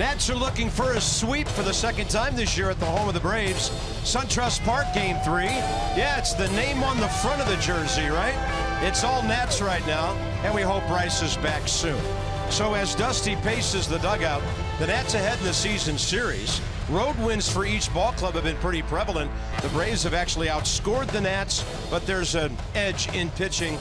Nats are looking for a sweep for the second time this year at the home of the Braves. SunTrust Park, Game 3. Yeah, it's the name on the front of the jersey, right? It's all Nats right now, and we hope Bryce is back soon. So as Dusty paces the dugout, the Nats ahead in the season series. Road wins for each ball club have been pretty prevalent. The Braves have actually outscored the Nats, but there's an edge in pitching,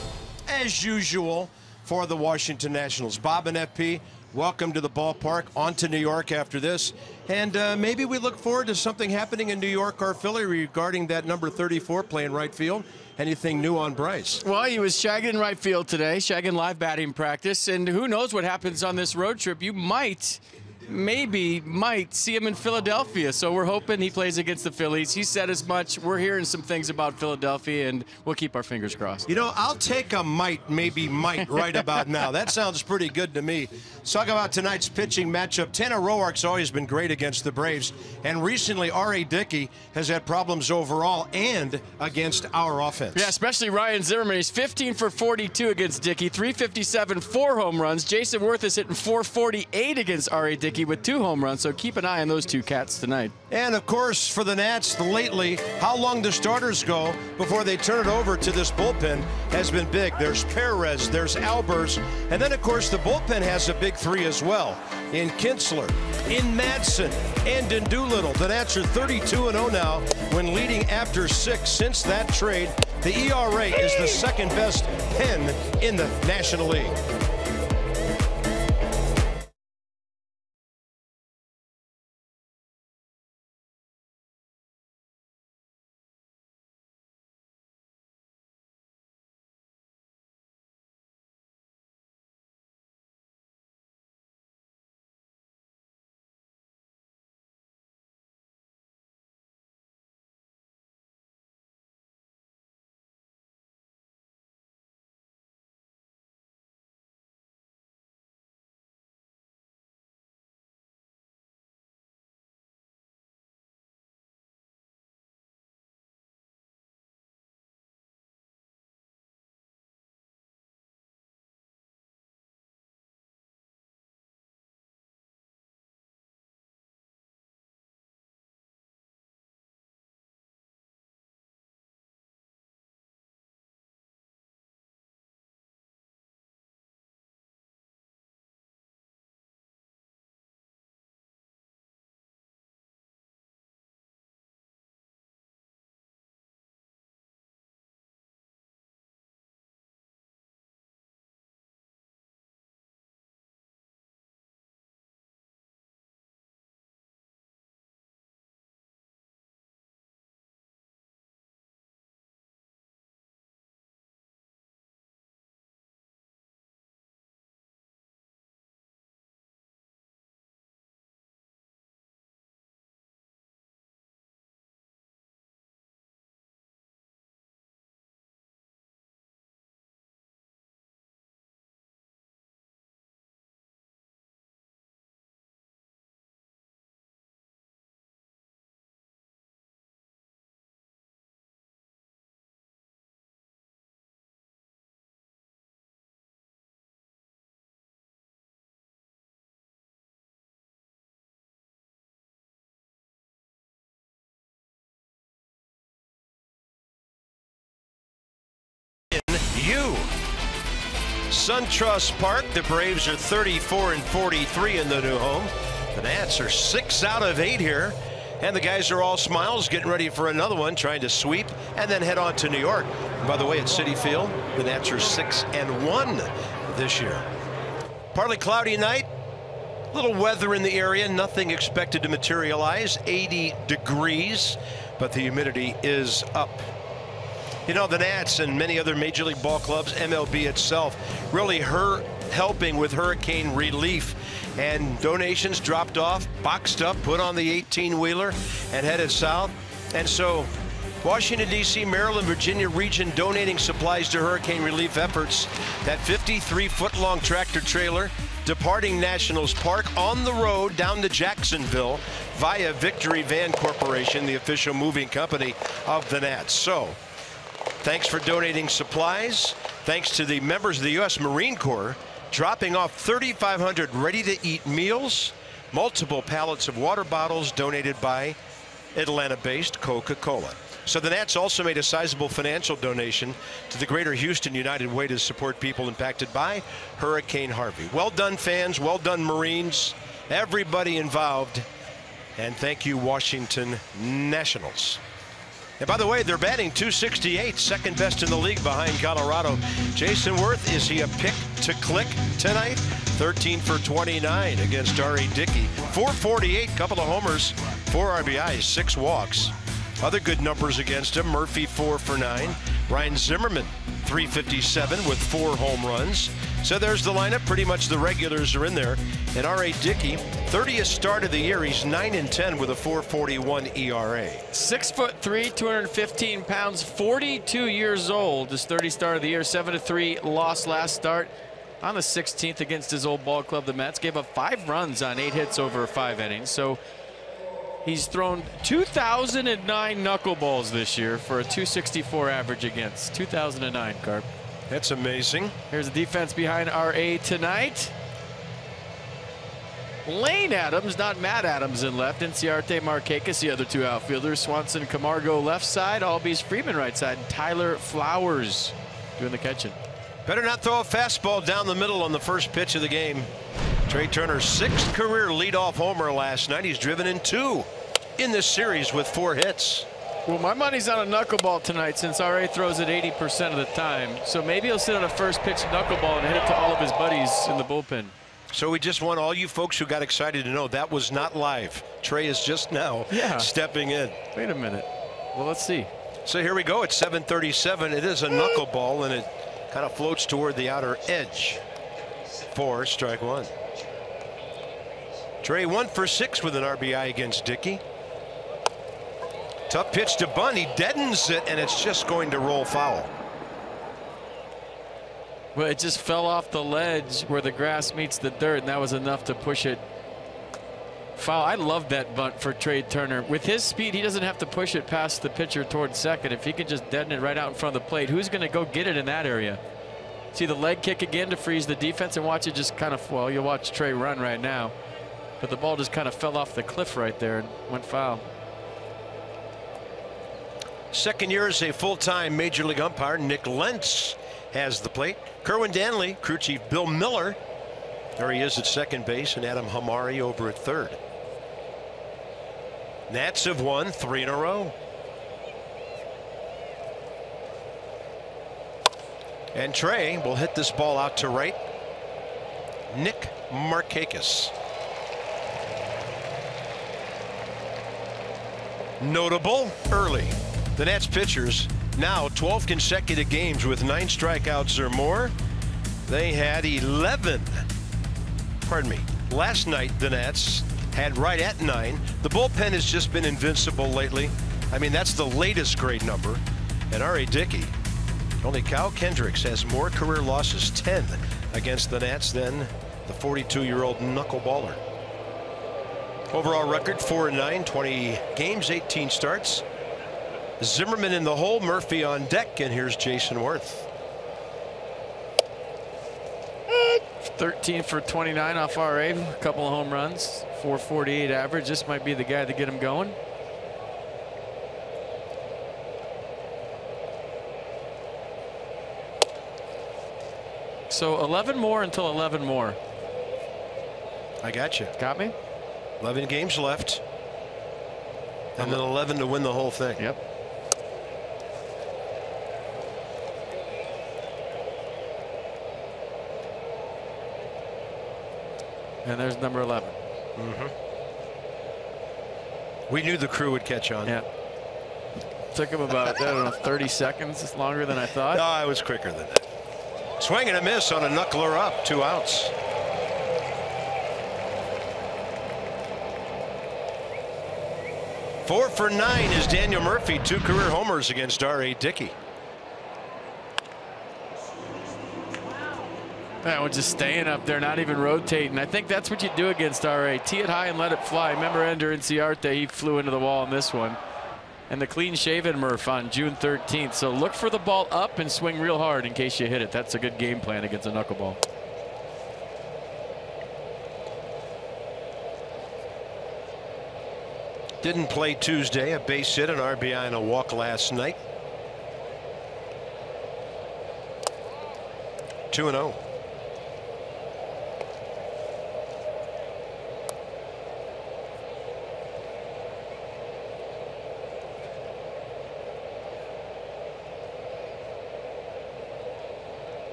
as usual, for the Washington Nationals. Bob and FP, welcome to the ballpark. On to New York after this. And maybe we look forward to something happening in New York or Philly regarding that number 34 playing right field. Anything new on Bryce? Well, he was shagging right field today, shagging live batting practice. And who knows what happens on this road trip. You might see him in Philadelphia. So we're hoping he plays against the Phillies. He said as much. We're hearing some things about Philadelphia, and we'll keep our fingers crossed. You know, I'll take a might right about now. That sounds pretty good to me. Let's talk about tonight's pitching matchup. Tanner Roark's always been great against the Braves, and recently R.A. Dickey has had problems overall and against our offense. Yeah, especially Ryan Zimmerman. He's 15 for 42 against Dickey, 357, 4 home runs. Jason Worth is hitting 448 against R.A. Dickey with 2 home runs, so keep an eye on those two cats tonight. And of course, for the Nats lately, how long the starters go before they turn it over to this bullpen has been big. There's Perez, there's Albers, and then of course the bullpen has a big 3 as well. In Kinsler, in Madsen, and in Doolittle. The Nats are 32-0 now when leading after 6 since that trade. The ERA is the second best pen in the National League. SunTrust Park, the Braves are 34 and 43 in the new home. The Nats are 6 out of 8 here, and the guys are all smiles, getting ready for another one, trying to sweep and then head on to New York. And by the way, at Citi Field, the Nats are 6 and 1 this year. Partly cloudy night, little weather in the area, nothing expected to materialize. 80 degrees, but the humidity is up. You know, the Nats and many other Major League ball clubs, MLB itself, really helping with hurricane relief. And donations dropped off, boxed up, put on the 18-wheeler, and headed south. And so Washington, D.C., Maryland, Virginia region donating supplies to hurricane relief efforts. That 53-foot-long tractor trailer departing Nationals Park on the road down to Jacksonville via Victory Van Corporation, the official moving company of the Nats. So, thanks for donating supplies. Thanks to the members of the U.S. Marine Corps dropping off 3,500 ready-to-eat meals multiple pallets of water bottles donated by Atlanta-based Coca-Cola. So the Nats also made a sizable financial donation to the Greater Houston United Way to support people impacted by Hurricane Harvey. Well done, fans. Well done, Marines. Everybody involved. And thank you, Washington Nationals. And by the way, they're batting .268, second best in the league behind Colorado. Jason Worth, is he a pick to click tonight? 13 for 29 against R.A. Dickey. .448, couple of homers, 4 RBIs, 6 walks. Other good numbers against him. Murphy 4 for 9. Ryan Zimmerman .357 with 4 home runs. So there's the lineup. Pretty much the regulars are in there. And R.A. Dickey, 30th start of the year. He's 9-10 with a .441 ERA. 6'3", 215 pounds, 42 years old. His 30th start of the year, 7-3 loss last start on the 16th against his old ball club, the Mets. Gave up 5 runs on 8 hits over 5 innings. So he's thrown 2,009 knuckleballs this year for a .264 average against. 2009, Carp. That's amazing. Here's the defense behind R.A. tonight. Lane Adams, not Matt Adams, in left. Inciarte, Markakis, the other 2 outfielders. Swanson, Camargo left side. Albies, Freeman right side. And Tyler Flowers doing the catching. Better not throw a fastball down the middle on the first pitch of the game. Trey Turner's 6th career leadoff homer last night. He's driven in 2 in this series with 4 hits. Well, my money's on a knuckleball tonight since R.A. throws it 80% of the time. So maybe he'll sit on a first pitch knuckleball and hit it to all of his buddies in the bullpen. So we just want all you folks who got excited to know that was not live. Trey is just now stepping in. Wait a minute. Well, let's see. So here we go at 7:37. It is a knuckleball, and it kind of floats toward the outer edge. 4, strike 1. Trey 1 for 6 with an RBI against Dickey. Tough pitch to Bunn. He deadens it, and it's just going to roll foul. Well, it just fell off the ledge where the grass meets the dirt, and that was enough to push it foul. I love that bunt for Trey Turner. With his speed, he doesn't have to push it past the pitcher towards second. If he can just deaden it right out in front of the plate, who's going to go get it in that area? See the leg kick again to freeze the defense, and watch it just kind of, well, you'll watch Trey run right now. But the ball just kind of fell off the cliff right there and went foul. Second year as a full-time Major League umpire, Nick Lentz has the plate. Kerwin Danley, crew chief Bill Miller. There he is at second base, and Adam Hamari over at third. Nats have won 3 in a row. And Trey will hit this ball out to right. Nick Markakis. Notable early. The Nats pitchers now 12 consecutive games with 9 strikeouts or more. They had 11. Pardon me. Last night the Nats had right at 9. The bullpen has just been invincible lately. I mean, that's the latest grade number. And R.A. Dickey, only Kyle Kendricks has more career losses, 10 against the Nats, than the 42-year-old knuckleballer. Overall record 4-9, 20 games, 18 starts. Zimmerman in the hole, Murphy on deck, and here's Jason Worth. 13 for 29 off R.A. A couple of home runs, 448 average. This might be the guy to get him going. So 11 more until 11 more. I got you. Got me? 11 games left. And then 11 to win the whole thing. Yep. And there's number 11. We knew the crew would catch on. Yeah. Took him about, I don't know, 30 seconds. It's longer than I thought. No, it was quicker than that. Swing and a miss on a knuckler up. 2 outs. Four for 9 is Daniel Murphy. 2 career homers against R.A. Dickey. That was just staying up there, not even rotating. I think that's what you do against R.A. Tee it high and let it fly. Remember Ender Inciarte, he flew into the wall in this one. And the clean-shaven Murph on June 13th. So look for the ball up and swing real hard in case you hit it. That's a good game plan against a knuckleball. Didn't play Tuesday. A base hit, an RBI, and a walk last night. 2-0.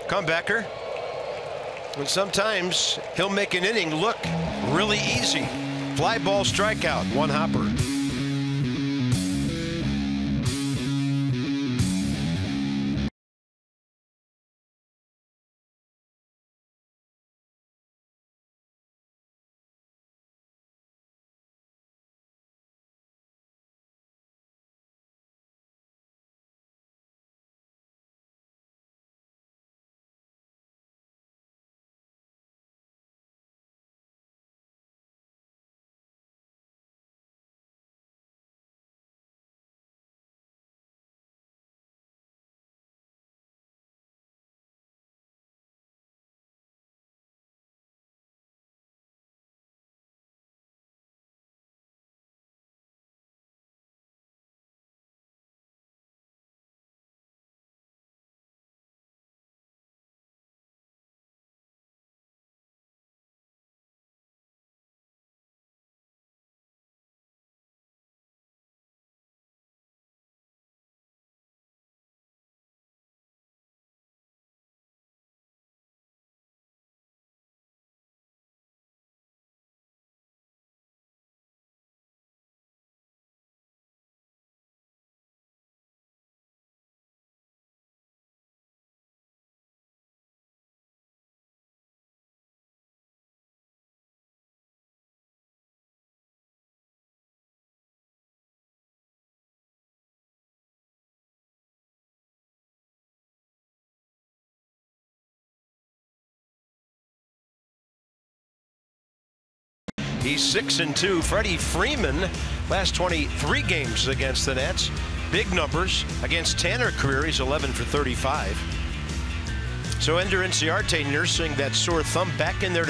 Comebacker. And sometimes he'll make an inning look really easy. Fly ball strikeout, one hopper. He's 6-2. Freddie Freeman, last 23 games against the Nats. Big numbers. Against Tanner career, he's 11 for 35. So Ender Inciarte nursing that sore thumb back in there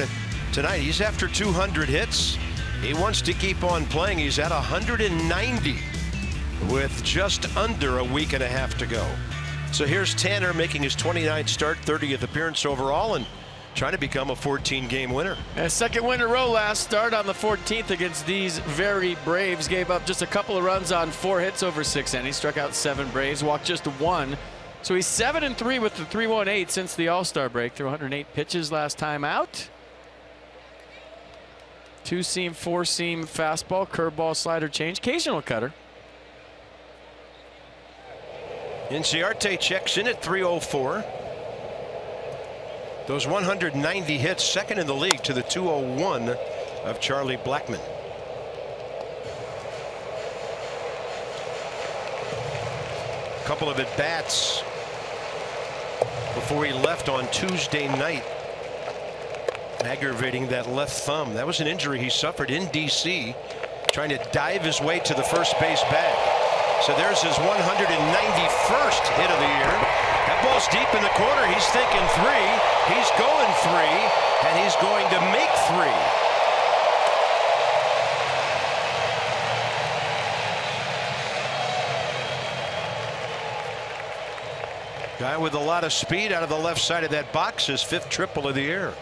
tonight. He's after 200 hits. He wants to keep on playing. He's at 190 with just under a week and a half to go. So here's Tanner making his 29th start, 30th appearance overall, and trying to become a 14-game winner. A second win in a row last start on the 14th against these very Braves. Gave up just a couple of runs on 4 hits over 6 innings. Struck out 7 Braves, walked just 1. So he's 7-3 with the 3.18 since the All-Star break. Threw 108 pitches last time out. 2-seam, 4-seam fastball, curveball, slider, change, occasional cutter. Inciarte checks in at 304. Those 190 hits, second in the league to the 201 of Charlie Blackmon. Couple of at-bats before he left on Tuesday night, aggravating that left thumb. That was an injury he suffered in D.C., trying to dive his way to the first base bag. So there's his 191st hit of the year. That ball's deep in the corner. He's thinking 3. He's going 3, and he's going to make 3. Guy with a lot of speed out of the left side of that box, his 5th triple of the year.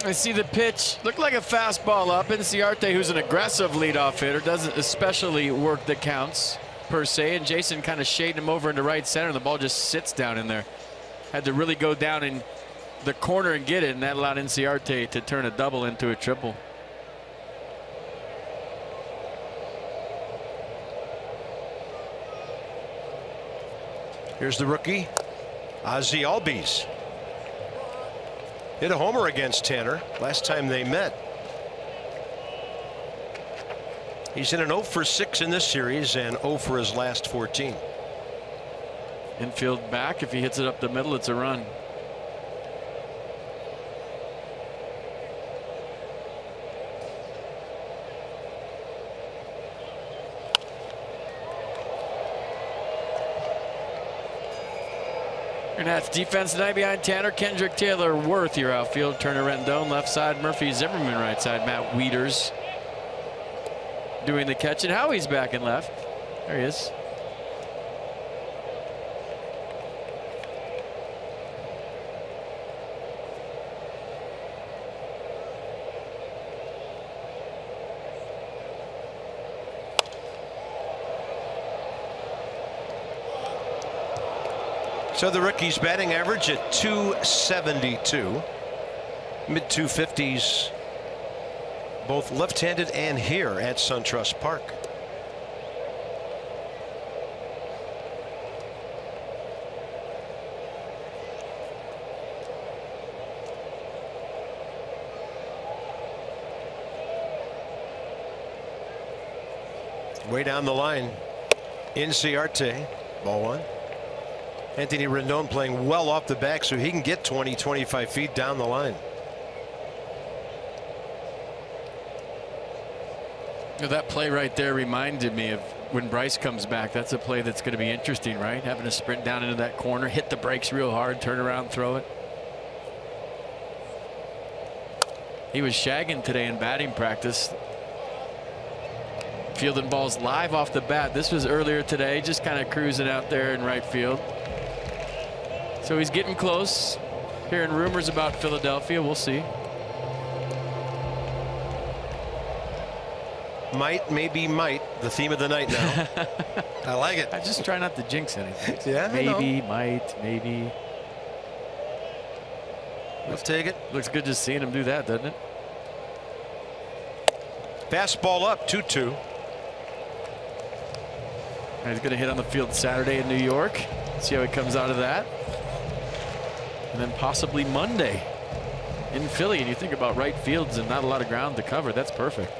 I see the pitch. Looked like a fastball up. Inciarte, who's an aggressive leadoff hitter, doesn't especially work the counts per se. And Jason kind of shaded him over into right center. The ball just sits down in there. Had to really go down in the corner and get it, and that allowed Inciarte to turn a double into a triple. Here's the rookie, Ozzie Albies. Hit a homer against Tanner last time they met. He's in an 0 for 6 in this series and 0 for his last 14. Infield back. If he hits it up the middle, it's a run. And that's defense tonight behind Tanner, Kendrick, Taylor, Worth, your outfield. Turner, Rendon, left side, Murphy, Zimmerman, right side, Matt Wieters doing the catch. And Howie's back in left. There he is. So the rookie's batting average at .272, mid 250s, both left-handed and here at SunTrust Park. Way down the line, Inciarte, ball one. Anthony Rendon playing well off the back so he can get 20-25 feet down the line. That play right there reminded me of when Bryce comes back. That's a play that's going to be interesting, right? Having to sprint down into that corner, hit the brakes real hard, turn around, throw it. He was shagging today in batting practice, fielding balls live off the bat. This was earlier today, just kind of cruising out there in right field. So he's getting close. Hearing rumors about Philadelphia. We'll see. Might, maybe might, the theme of the night now. I like it. I just try not to jinx anything. Yeah, maybe, might, maybe. Let's take it. Looks good just seeing him do that, doesn't it? Fastball up, 2-2. He's going to hit on the field Saturday in New York. See how he comes out of that. And then possibly Monday in Philly. And you think about right fields and not a lot of ground to cover. That's perfect.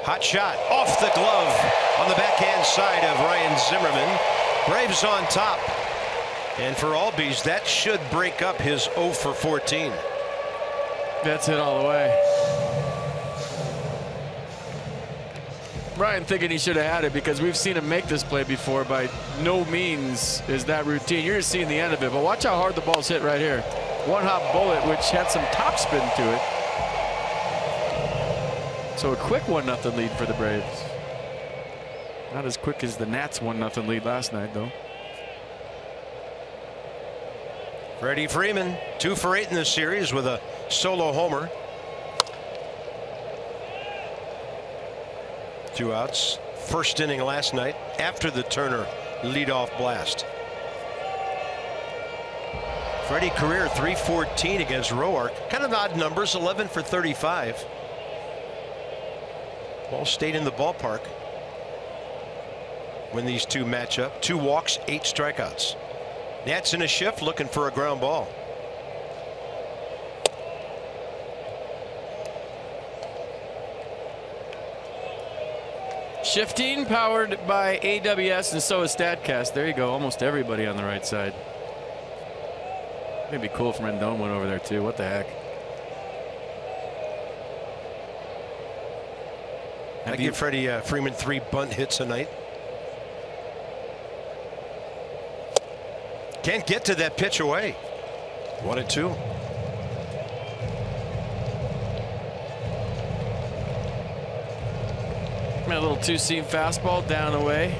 Hot shot off the glove on the backhand side of Ryan Zimmerman. Braves on top. And for Albies, that should break up his 0 for 14. That's it all the way. Brian thinking he should have had it because we've seen him make this play before. By no means is that routine. You're just seeing the end of it. But watch how hard the ball's hit right here. One hop bullet, which had some topspin to it. So a quick 1-0 lead for the Braves. Not as quick as the Nats 1-0 lead last night, though. Freddie Freeman, 2 for 8 in this series with a solo homer. 2 outs. First inning last night after the Turner leadoff blast. Freddie career .314 against Roark. Kind of odd numbers, 11 for 35. Ball stayed in the ballpark when these two match up. 2 walks, 8 strikeouts. Nats in a shift looking for a ground ball. Shifting powered by AWS, and so is StatCast. There you go. Almost everybody on the right side. It'd be cool if Rendon went over there too. What the heck? I give Freddie Freeman 3 bunt hits a night. Can't get to that pitch away. 1-2. A little 2-seam fastball down away.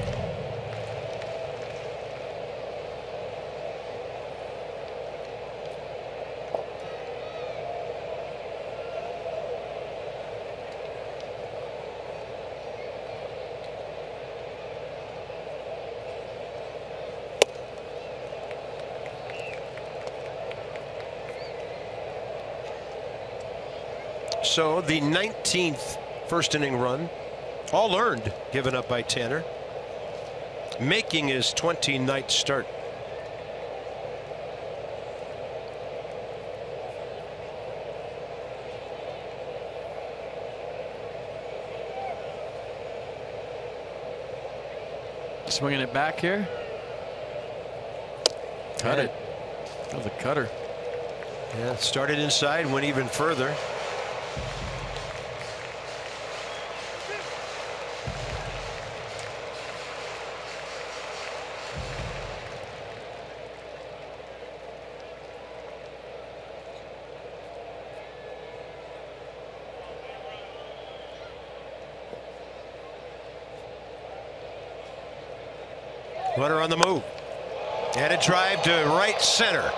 So the 19th first inning run, all earned, given up by Tanner, making his 29th start. Swinging it back here. Cut it. That was a cutter. Yeah, started inside, went even further. Runner on the move. And a drive to right center.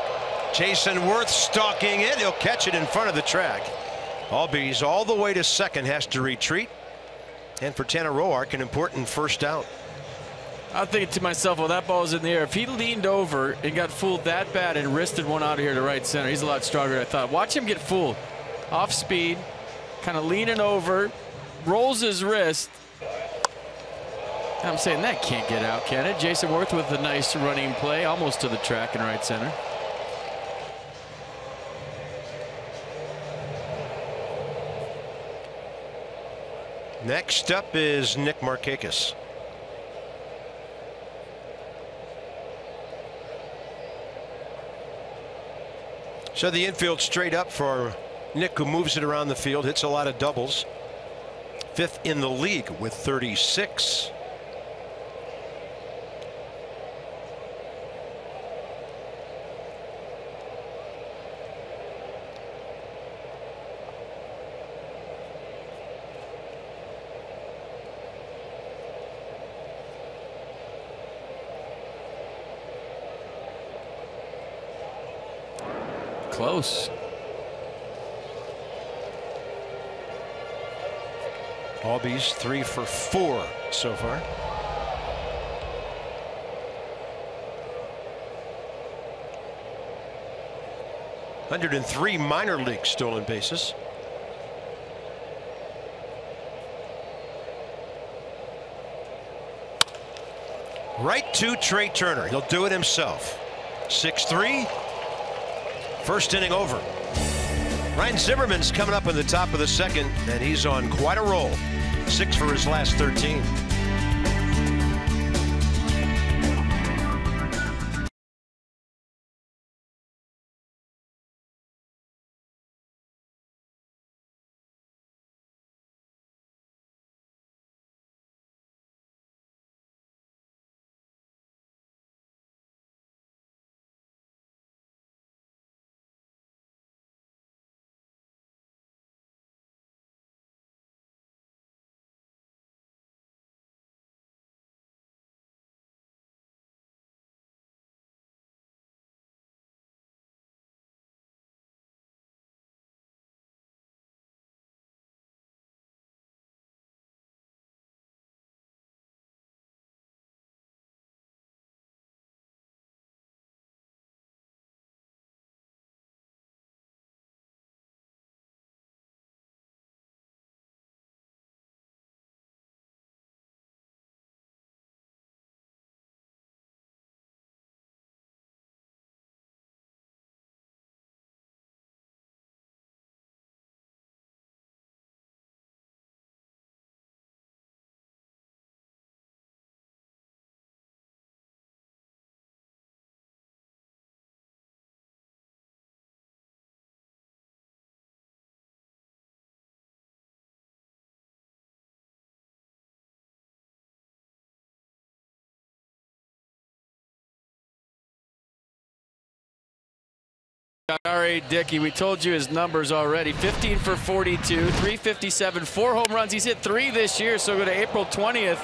Jason Worth stalking it. He'll catch it in front of the track. Albies all the way to second, has to retreat. And for Tanner Roark, an important first out. I'm thinking to myself, well, that ball's in the air. If he leaned over and got fooled that bad and wristed one out of here to right center, he's a lot stronger than I thought. Watch him get fooled. Off speed, kind of leaning over, rolls his wrist. I'm saying that can't get out, can it? Jason Worth with a nice running play, almost to the track and right center. Next up is Nick Markakis. So the infield straight up for Nick, who moves it around the field, hits a lot of doubles. 5th in the league with 36. Close. Albies 3 for 4 so far. (103) minor league stolen bases. Right to Trey Turner. He'll do it himself. 6-3. First inning over. Ryan Zimmerman's coming up in the top of the second, and he's on quite a roll. 6 for his last 13. R.A. Dickey, we told you his numbers already. 15 for 42, 357, 4 home runs. He's hit 3 this year, so go to April 20th.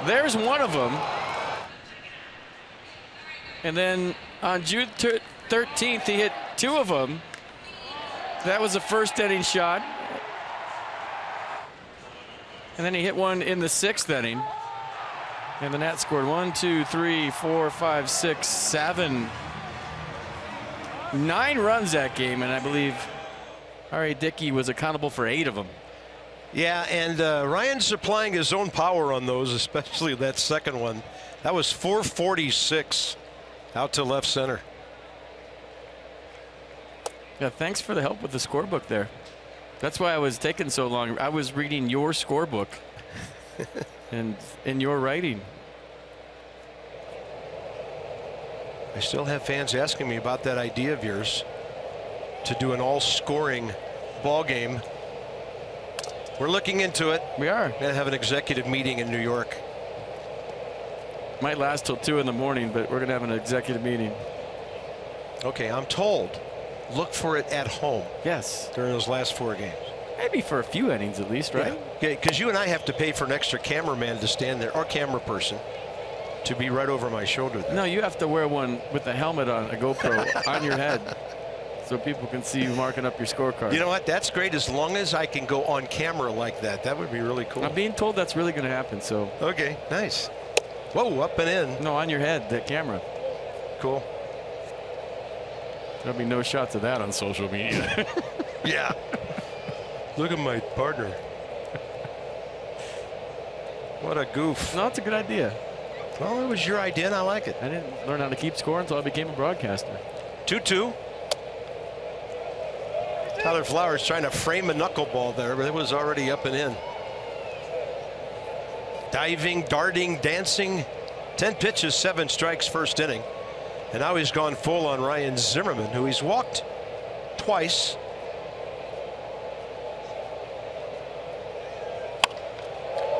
There's one of them. And then on June 13th, he hit 2 of them. That was a first inning shot. And then he hit one in the 6th inning. And the Nats scored 1, 2, 3, 4, 5, 6, 7. 9 runs that game, and I believe R.A. Dickey was accountable for 8 of them. Yeah, and Ryan's applying his own power on those, especially that second one. That was 446 out to left center. Yeah, thanks for the help with the scorebook there. That's why I was taking so long. I was reading your scorebook and in your writing. I still have fans asking me about that idea of yours to do an all-scoring ball game. We're looking into it. We are. We're going to have an executive meeting in New York. Might last till 2 in the morning, but we're going to have an executive meeting. Okay, I'm told look for it at home. Yes. During those last 4 games. Maybe for a few innings at least, right? Yeah, because you and I have to pay for an extra cameraman to stand there, or camera person, to be right over my shoulder there. No, you have to wear one with the helmet on, a GoPro on your head, so people can see you marking up your scorecard. You know what? That's great as long as I can go on camera like that. That would be really cool. I'm being told that's really going to happen. So. Okay, nice. Whoa, up and in. No, on your head, that camera. Cool. There'll be no shots of that on social media. Yeah. Look at my partner. What a goof. No, it's a good idea. Well, it was your idea, and I like it. I didn't learn how to keep score until I became a broadcaster. 2-2. Tyler Flowers trying to frame a knuckleball there, but it was already up and in. Diving, darting, dancing. 10 pitches, 7 strikes, first inning. And now he's gone full on Ryan Zimmerman, who he's walked twice.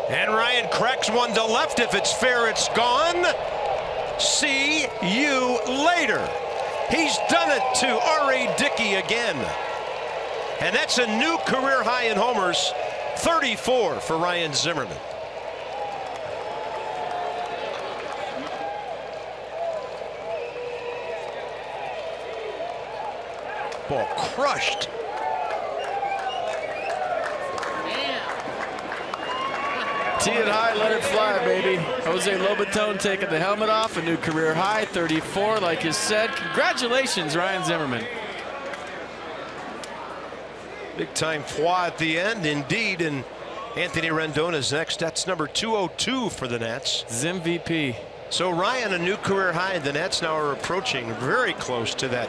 And Ryan cracks one to left. If it's fair, it's gone. See you later. He's done it to R.A. Dickey again. And that's a new career high in homers, 34 for Ryan Zimmerman. Ball crushed. Tee it high, let it fly, baby. Jose Lobaton taking the helmet off, a new career high, 34, like you said. Congratulations, Ryan Zimmerman. Big time fwa at the end, indeed. And Anthony Rendon is next. That's number 202 for the Nats. Zim VP. So Ryan, a new career high. The Nats now are approaching very close to that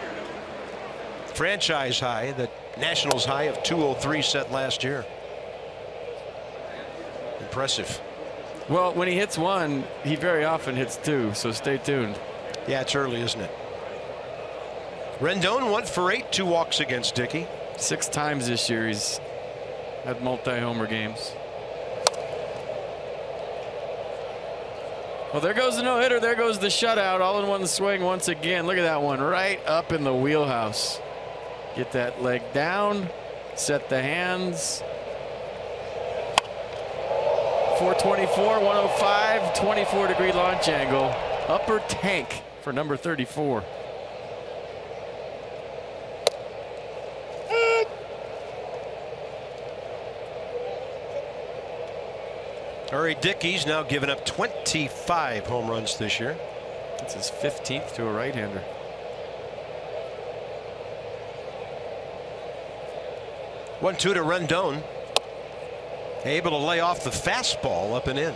franchise high, the Nationals high of 203 set last year. Impressive. Well, when he hits one, he very often hits two, so stay tuned. Yeah, it's early, isn't it? Rendon 1 for 8, 2 walks against Dickey. 6 times this year he's had multi-homer games. Well, there goes the no-hitter. There goes the shutout. All in one swing once again. Look at that one right up in the wheelhouse. Get that leg down. Set the hands. 424, 105, 24-degree launch angle. Upper tank for number 34. R.A. Dickey's now given up 25 home runs this year. That's his 15th to a right-hander. One-two to Rendon. Able to lay off the fastball up and in.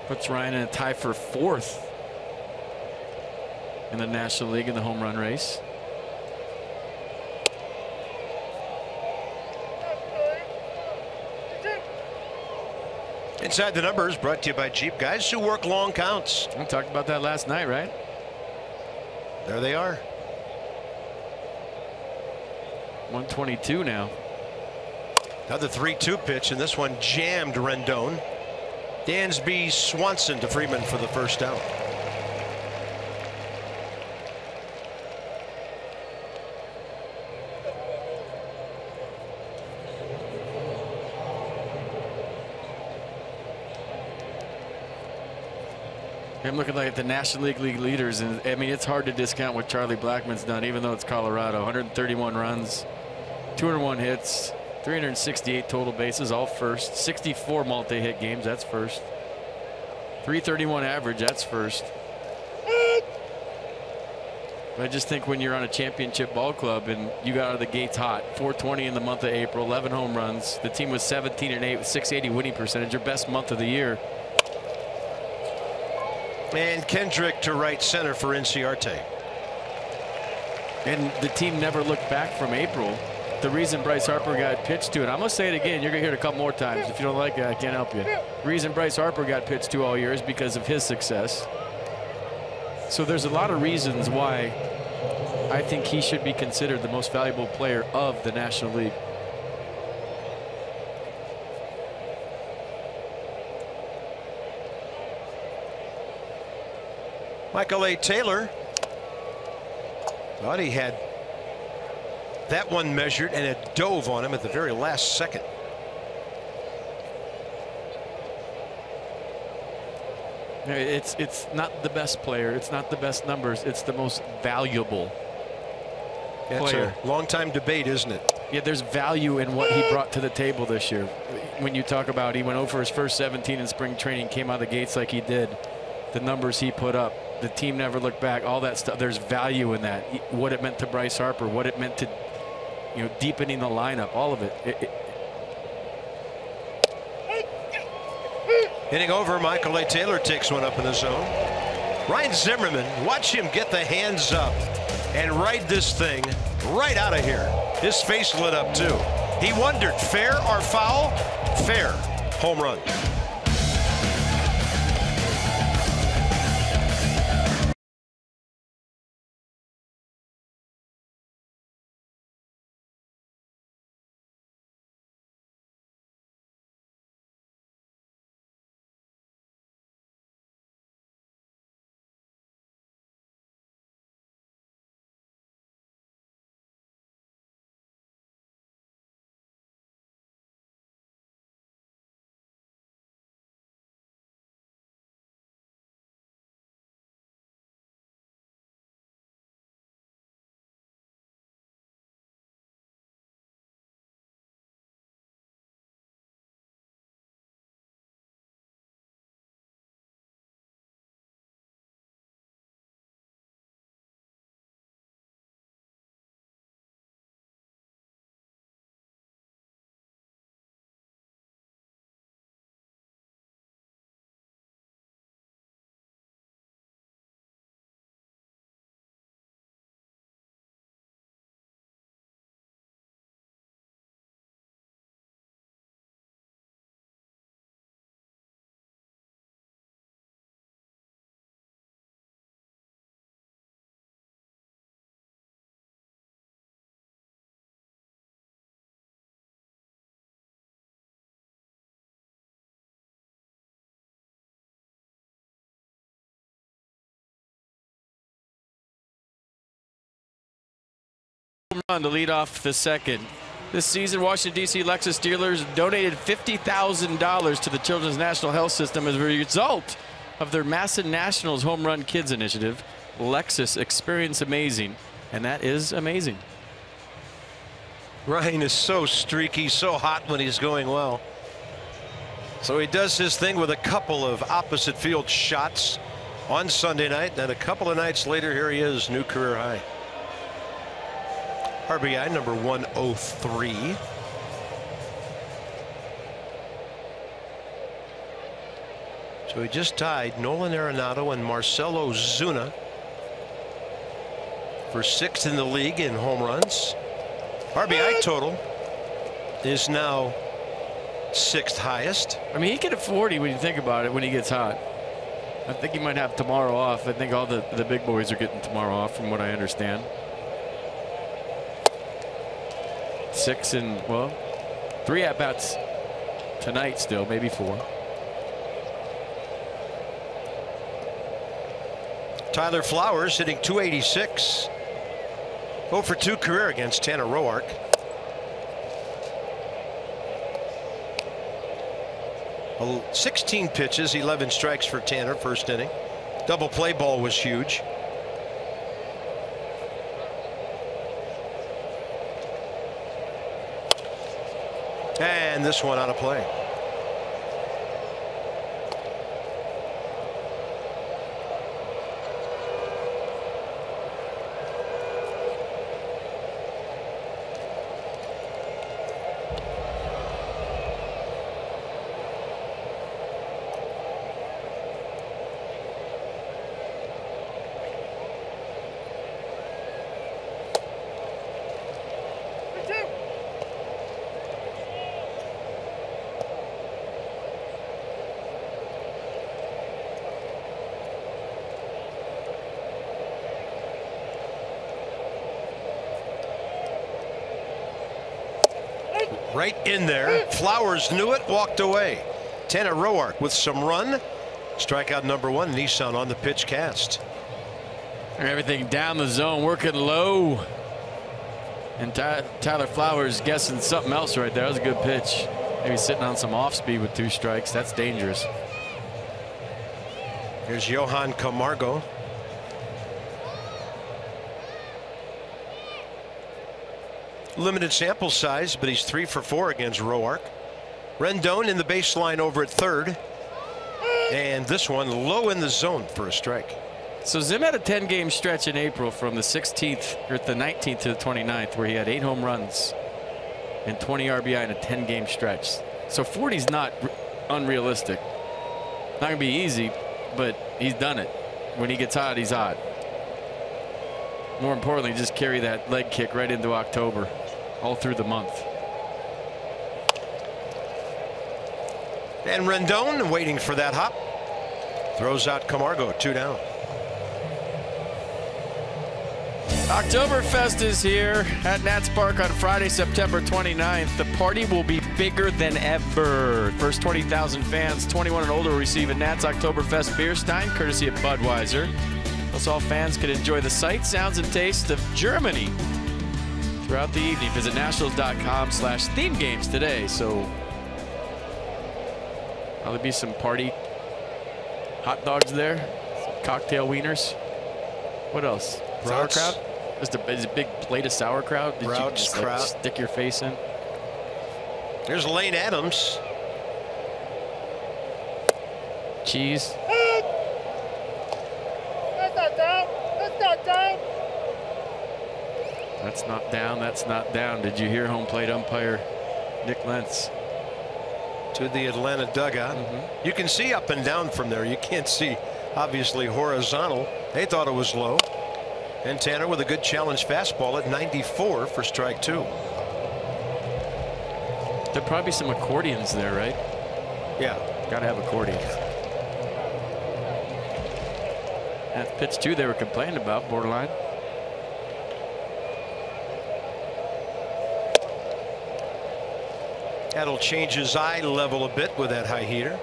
Puts Ryan in a tie for 4th in the National League in the home run race. Inside the Numbers brought to you by Jeep, guys who work long counts. We talked about that last night, right? There they are. 122 now. Another 3-2 pitch, and this one jammed Rendon. Dansby Swanson to Freeman for the first out. I'm looking like at the National League leaders, and I mean, it's hard to discount what Charlie Blackmon's done, even though it's Colorado. 131 runs, 201 hits, 368 total bases, all first. 64 multi-hit games, that's first. 331 average, that's first. I just think when you're on a championship ball club and you got out of the gates hot, 420 in the month of April, 11 home runs. The team was 17-8 with 680 winning percentage, your best month of the year. And Kendrick to right center for Inciarte. And the team never looked back from April. the reason Bryce Harper got pitched to, and I'm going to say it again, you're going to hear it a couple more times. If you don't like it, I can't help you. The reason Bryce Harper got pitched to all year is because of his success. So there's a lot of reasons why I think he should be considered the most valuable player of the National League. Michael A. Taylor thought he had that one measured, and it dove on him at the very last second. It's not the best player. It's not the best numbers. It's the most valuable player. That's a long-time debate, isn't it? Yeah, there's value in what he brought to the table this year. When you talk about he went over his first 17 in spring training, came out of the gates like he did, the numbers he put up, the team never looked back, all that stuff. There's value in that. What it meant to Bryce Harper, what it meant to, you know, deepening the lineup, all of it. Hitting over, Michael A. Taylor takes one up in the zone. Ryan Zimmerman, watch him get the hands up and ride this thing right out of here. His face lit up too. He wondered, fair or foul? Fair. Home run. Run to lead off the second. This season, Washington, D.C. Lexus dealers donated $50,000 to the Children's National Health System as a result of their Massa Nationals Home Run Kids initiative. Lexus, experience amazing, and that is amazing. Ryan is so streaky, so hot when he's going well. So he does his thing with a couple of opposite field shots on Sunday night. Then a couple of nights later, here he is, new career high. RBI number 103. So he just tied Nolan Arenado and Marcelo Zuna for 6th in the league in home runs. RBI total is now 6th highest. I mean, he can hit 40 when you think about it when he gets hot. I think he might have tomorrow off. I think all the big boys are getting tomorrow off from what I understand. 6 and, well, 3 at-bats tonight still, maybe 4. Tyler Flowers hitting .286. 0 for 2 career against Tanner Roark. Well, 16 pitches, 11 strikes for Tanner, first inning. Double play ball was huge. And this one out of play. Right in there. Flowers knew it, walked away. Tanner Roark with some run. Strikeout number 1. Nissan on the pitch cast. Everything down the zone, working low. And Tyler Flowers guessing something else right there. That was a good pitch. Maybe sitting on some off speed with 2 strikes. That's dangerous. Here's Johan Camargo. Limited sample size, but he's 3 for 4 against Roark. Rendon in the baseline over at third. And this one low in the zone for a strike. So Zim had a 10-game stretch in April from the 16th or the 19th to the 29th where he had 8 home runs and 20 RBI in a 10-game stretch. So 40's not unrealistic. Not going to be easy, but he's done it. When he gets hot, he's hot. More importantly, just carry that leg kick right into October, all through the month. And Rendon waiting for that hop. Throws out Camargo, 2 down. Oktoberfest is here at Nats Park on Friday, September 29th. The party will be bigger than ever. First 20,000 fans, 21 and older, will receive a Nats Oktoberfest beer stein, courtesy of Budweiser. Plus, all fans can enjoy the sights, sounds, and tastes of Germany throughout the evening. Visit nationals.com/themegames today. So, there'll be some party hot dogs there, some cocktail wieners. What else? Sauerkraut? Just a big plate of sauerkraut. Did you just like stick your face in? There's Lane Adams. Cheese. That's not down. That's not down. That's not down. That's not down. Did you hear home plate umpire Nick Lentz? To the Atlanta dugout. You can see up and down from there. You can't see, obviously, horizontal. They thought it was low. And Tanner with a good challenge fastball at 94 for strike 2. There'd probably be some accordions there, right? Yeah. Got to have accordions. That's pitch 2 they were complaining about, borderline. That'll change his eye level a bit with that high heater.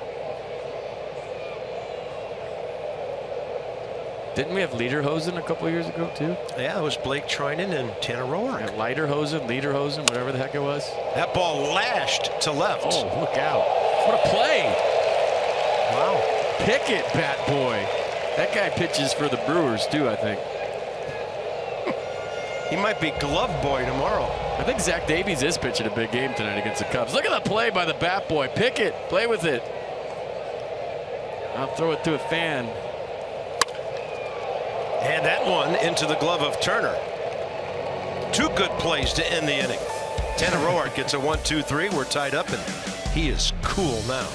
Didn't we have Lederhosen a couple years ago too? Yeah, it was Blake Trinan and Tanner Roark. Yeah, Lederhosen, whatever the heck it was. That ball lashed to left. Oh, look out. What a play. Wow. Pickett, bat boy. That guy pitches for the Brewers too, I think. He might be glove boy tomorrow. I think Zach Davies is pitching a big game tonight against the Cubs. Look at the play by the bat boy. Pickett, play with it. I'll throw it to a fan. And that one into the glove of Turner. 2 good plays to end the inning. Tanner Roark gets a 1-2-3. We're tied up, and he is cool now.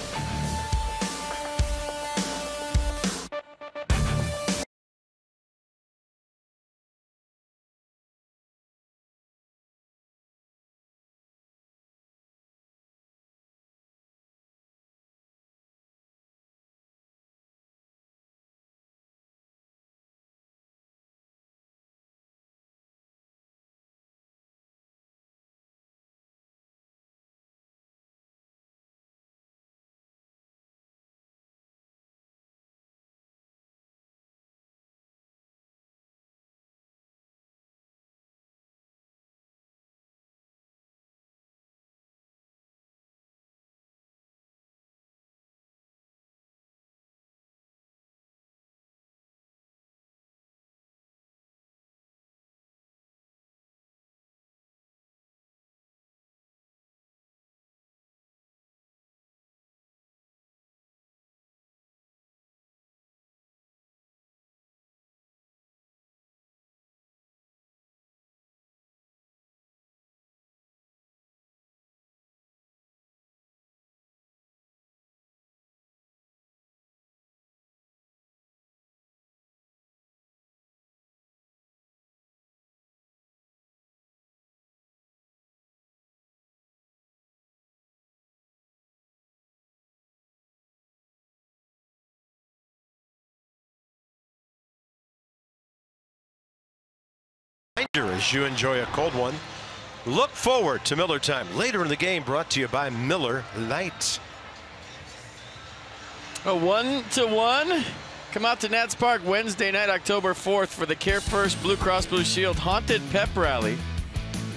As you enjoy a cold one Look forward to Miller Time later in the game, brought to you by Miller Lite. A 1-1. Come out to Nats Park Wednesday night, October 4th for the Care First Blue Cross Blue Shield Haunted Pep Rally.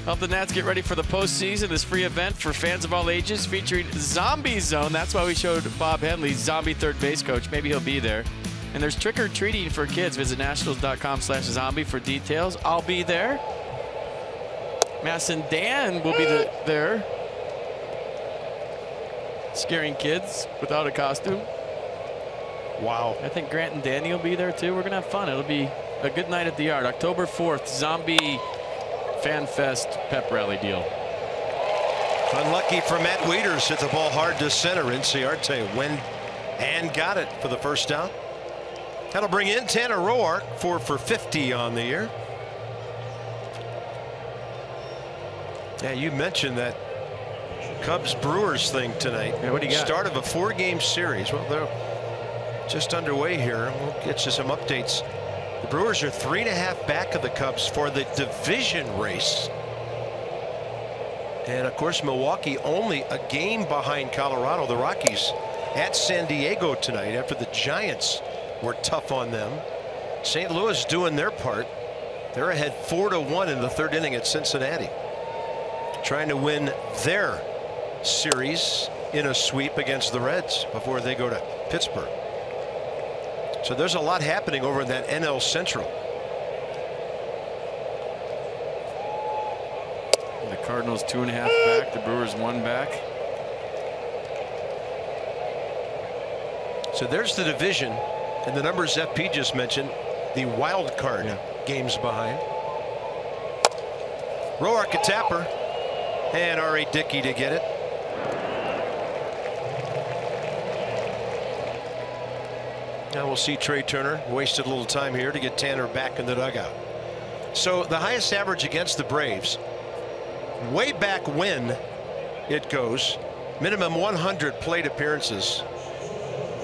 Help the Nats get ready for the postseason. This free event for fans of all ages featuring Zombie Zone. That's why we showed Bob Henley, Zombie third base coach. Maybe he'll be there. And there's trick-or-treating for kids. Visit nationals.com/zombie for details. I'll be there. Mass and Dan will be there. Scaring kids without a costume. Wow. I think Grant and Danny will be there too. We're going to have fun. It'll be a good night at the Yard. October 4th, Zombie Fan Fest Pep Rally deal. Unlucky for Matt Wieters. Hit the ball hard to center. Inciarte went and got it for the first down. That'll bring in Tanner Roark, 4 for 50 on the year. Yeah, you mentioned that Cubs-Brewers thing tonight. Yeah, what do you got? Start of a 4-game series. Well, they're just underway here. We'll get you some updates. The Brewers are 3.5 back of the Cubs for the division race. And of course, Milwaukee only a game behind Colorado. The Rockies at San Diego tonight after the Giants were tough on them. St. Louis doing their part. They're ahead 4-1 in the 3rd inning at Cincinnati, trying to win their series in a sweep against the Reds before they go to Pittsburgh. So there's a lot happening over in that NL Central. The Cardinals 2.5 back. The Brewers 1 back. So there's the division, and the numbers FP just mentioned, the wild card games behind. Roark a tapper, and R.A. Dickey to get it. Now we'll see Trey Turner wasted a little time here to get Tanner back in the dugout. So the highest average against the Braves, way back when it goes, minimum 100 plate appearances.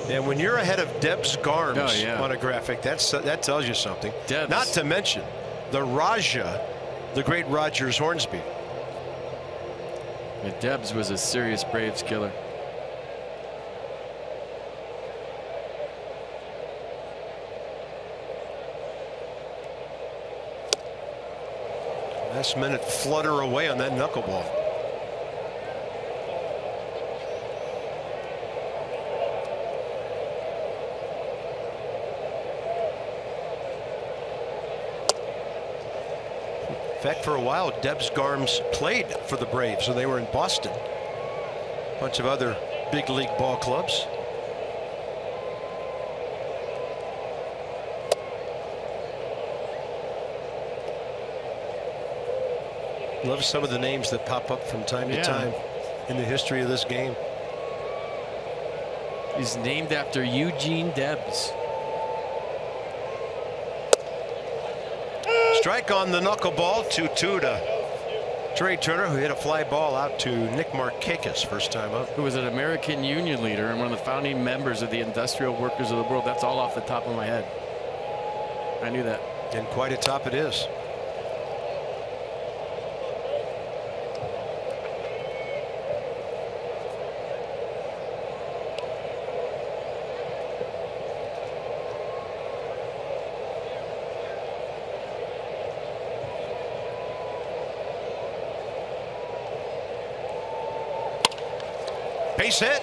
And when you're ahead of Debs Garms on a graphic, that tells you something. Debs. Not to mention the Raja, the great Rogers Hornsby. Yeah, Debs was a serious Braves killer. Last minute flutter away on that knuckleball. In fact, for a while, Debs Garms played for the Braves when they were in Boston. A bunch of other big league ball clubs. Love some of the names that pop up from time to time in the history of this game. He's named after Eugene Debs. Strike on the knuckleball, 2-2 to Trey Turner, who hit a fly ball out to Nick Markakis first time up. Who was an American Union leader and one of the founding members of the Industrial Workers of the World. That's all off the top of my head. I knew that. And quite a top it is. Base hit.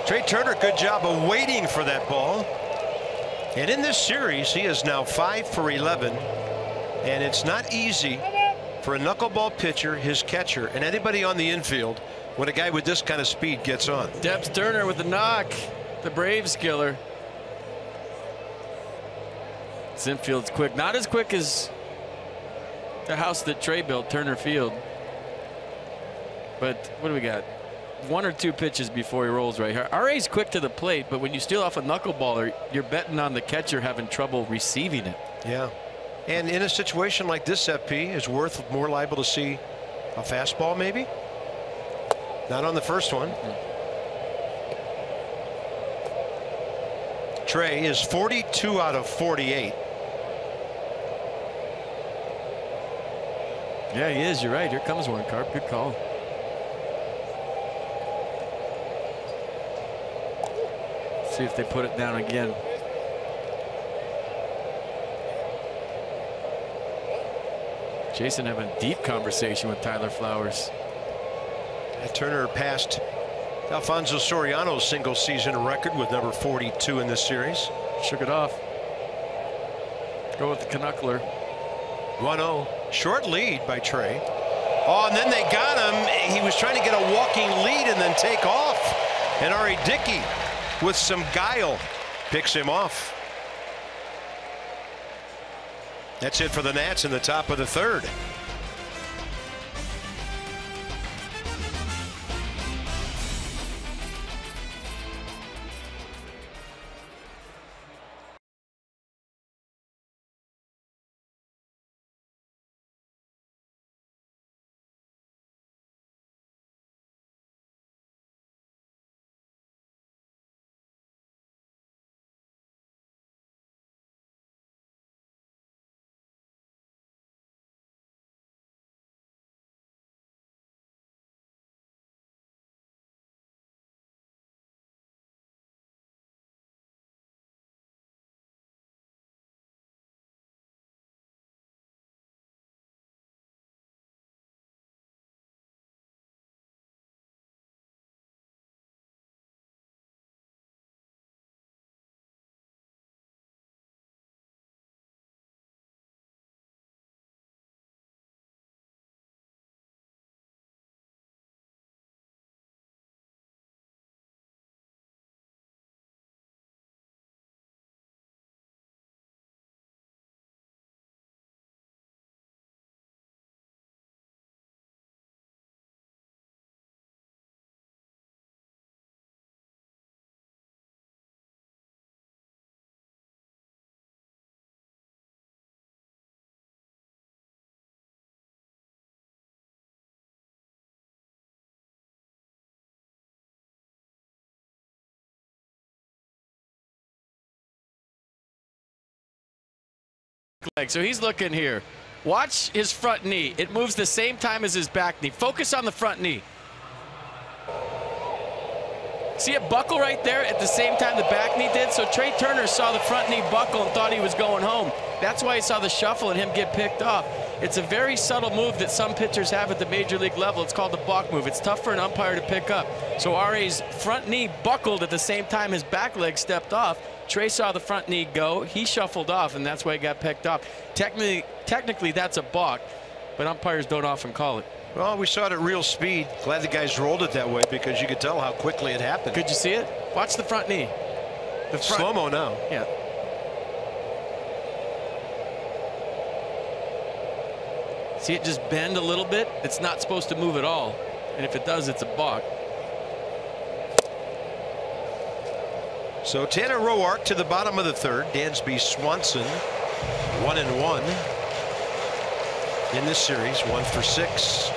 Trey Turner, good job of waiting for that ball. And in this series, he is now 5 for 11. And it's not easy for a knuckleball pitcher, his catcher, and anybody on the infield when a guy with this kind of speed gets on. Debs Turner with the knock. The Braves killer. This infield's quick. Not as quick as the house that Trey built, Turner Field. But what do we got? 1 or 2 pitches before he rolls right here. RA's quick to the plate, but when you steal off a knuckleballer, you're betting on the catcher having trouble receiving it. Yeah. And in a situation like this, FP is worth more liable to see a fastball, maybe. Not on the first one. Trey is 42 out of 48. Yeah, he is. You're right. Here comes one, Carp. Good call. See if they put it down again. Jason having a deep conversation with Tyler Flowers. Turner passed Alfonso Soriano's single season record with number 42 in this series. Shook it off. Go with the Canuckler. 1-0. Short lead by Trey. Oh, and then they got him. He was trying to get a walking lead and then take off. And Ari Dickey, with some guile, picks him off. That's it for the Nats in the top of the third. Leg. So he's looking here. Watch his front knee. It moves the same time as his back knee. Focus on the front knee. See it buckle right there at the same time the back knee did? So Trey Turner saw the front knee buckle and thought he was going home. That's why he saw the shuffle and him get picked off. It's a very subtle move that some pitchers have at the major league level. It's called the balk move. It's tough for an umpire to pick up. So R.A.'s front knee buckled at the same time his back leg stepped off. Trey saw the front knee go. He shuffled off, and that's why he got picked off. Technically that's a balk, but umpires don't often call it. Well, we saw it at real speed. Glad the guys rolled it that way because you could tell how quickly it happened. Could you see it? Watch the front knee. The front. Slow-mo now. Yeah. See it just bend a little bit? It's not supposed to move at all. And if it does, it's a balk. So Tanner Roark to the bottom of the third. Dansby Swanson 1-1 in this series, 1 for 6.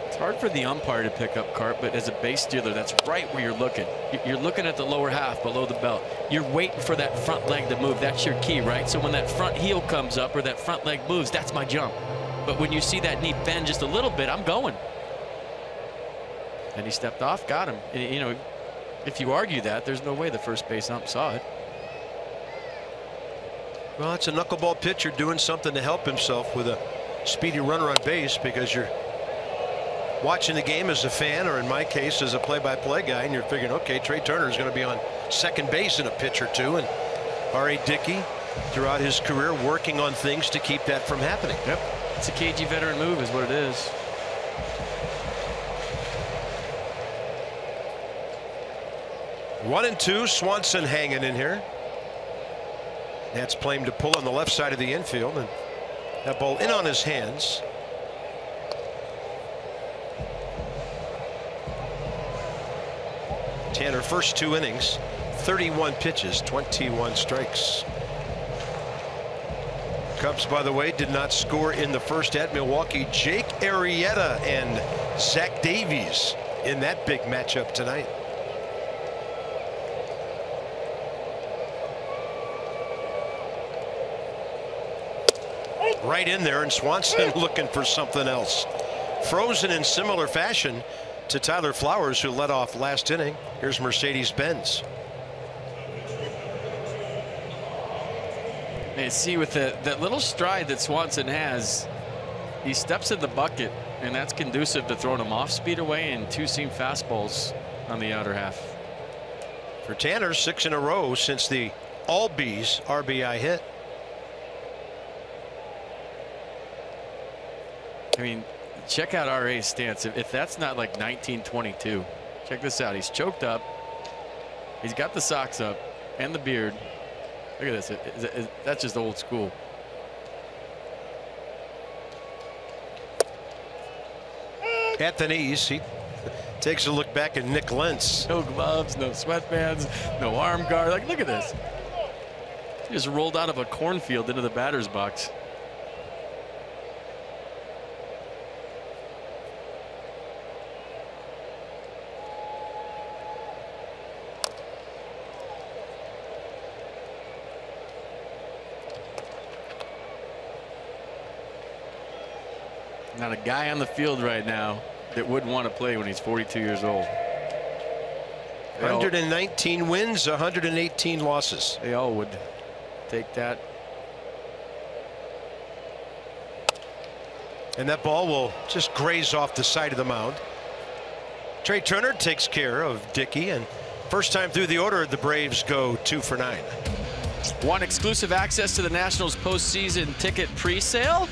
It's hard for the umpire to pick up, Carp, but as a base stealer, that's right where you're looking. You're looking at the lower half below the belt. You're waiting for that front leg to move. That's your key, right? So when that front heel comes up or that front leg moves, that's my jump. But when you see that knee bend just a little bit, I'm going. And he stepped off, got him. And, you know, if you argue that, there's no way the first base ump saw it. Well, it's a knuckleball pitcher doing something to help himself with a speedy runner on base because you're watching the game as a fan, or in my case as a play-by-play guy, and you're figuring, okay, Trey Turner is going to be on second base in a pitch or two, and R.A. Dickey throughout his career working on things to keep that from happening. Yep. It's a cagey veteran move is what it is. One and two. Swanson hanging in here. That's playing to pull on the left side of the infield, and that ball in on his hands. Tanner, first 2 innings, 31 pitches, 21 strikes. Cubs, by the way, did not score in the first at Milwaukee. Jake Arrieta and Zach Davies in that big matchup tonight. right in there, and Swanson looking for something else. Frozen in similar fashion to Tyler Flowers, who led off last inning. Here's Mercedes-Benz. Man, see, with that little stride that Swanson has, he steps in the bucket, and that's conducive to throwing him off speed away and 2-seam fastballs on the outer half. For Tanner, 6 in a row since the Albies RBI hit. I mean, check out RA's stance. If that's not like 1922, check this out. He's choked up. He's got the socks up and the beard. Look at this. That's just old school. At the knees, he takes a look back at Nick Lentz. No gloves, no sweatbands, no arm guard. Like, look at this. He just rolled out of a cornfield into the batter's box. Not a guy on the field right now that would want to play when he's 42 years old. 119 wins, 118 losses. They all would take that. And that ball will just graze off the side of the mound. Trey Turner takes care of Dickey, and first time through the order, the Braves go 2 for 9. Want exclusive access to the Nationals postseason ticket pre-sale?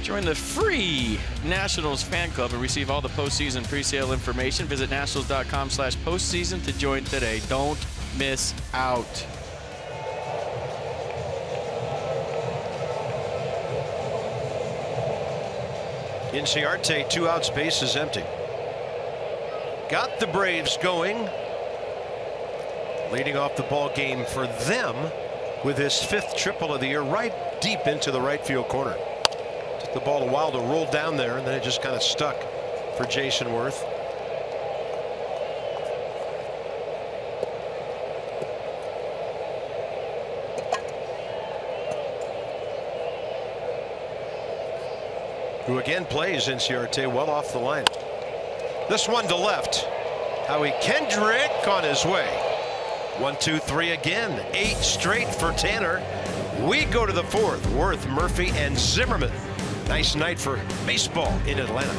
Join the free Nationals fan club and receive all the postseason pre-sale information. Visit nationals.com/postseason to join today. Don't miss out. Inciarte, 2 outs, base is empty. Got the Braves going. Leading off the ball game for them with his 5th triple of the year, right deep into the right field corner. Took the ball a while to roll down there, and then it just kind of stuck for Jason Worth. Who again plays Inciarte well off the line. This one to left. Howie Kendrick on his way. 1, 2, 3 again. 8 straight for Tanner. We go to the 4th. Worth, Murphy, and Zimmerman. Nice night for baseball in Atlanta.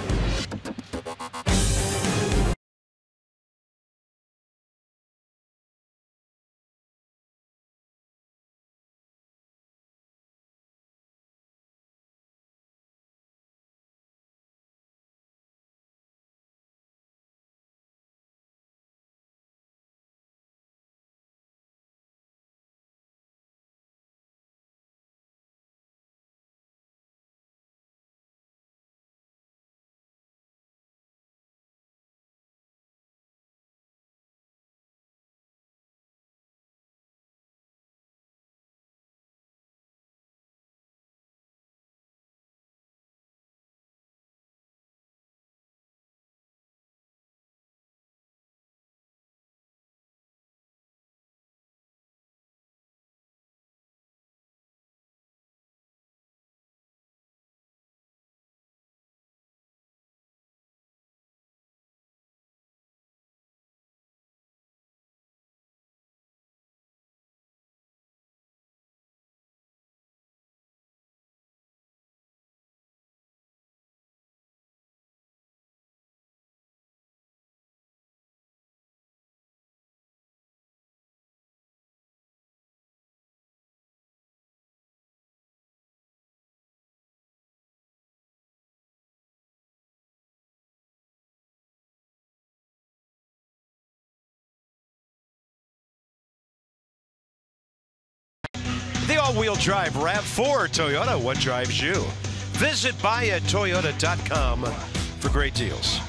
The all-wheel drive RAV4 Toyota. What drives you? Visit buyatoyota.com for great deals.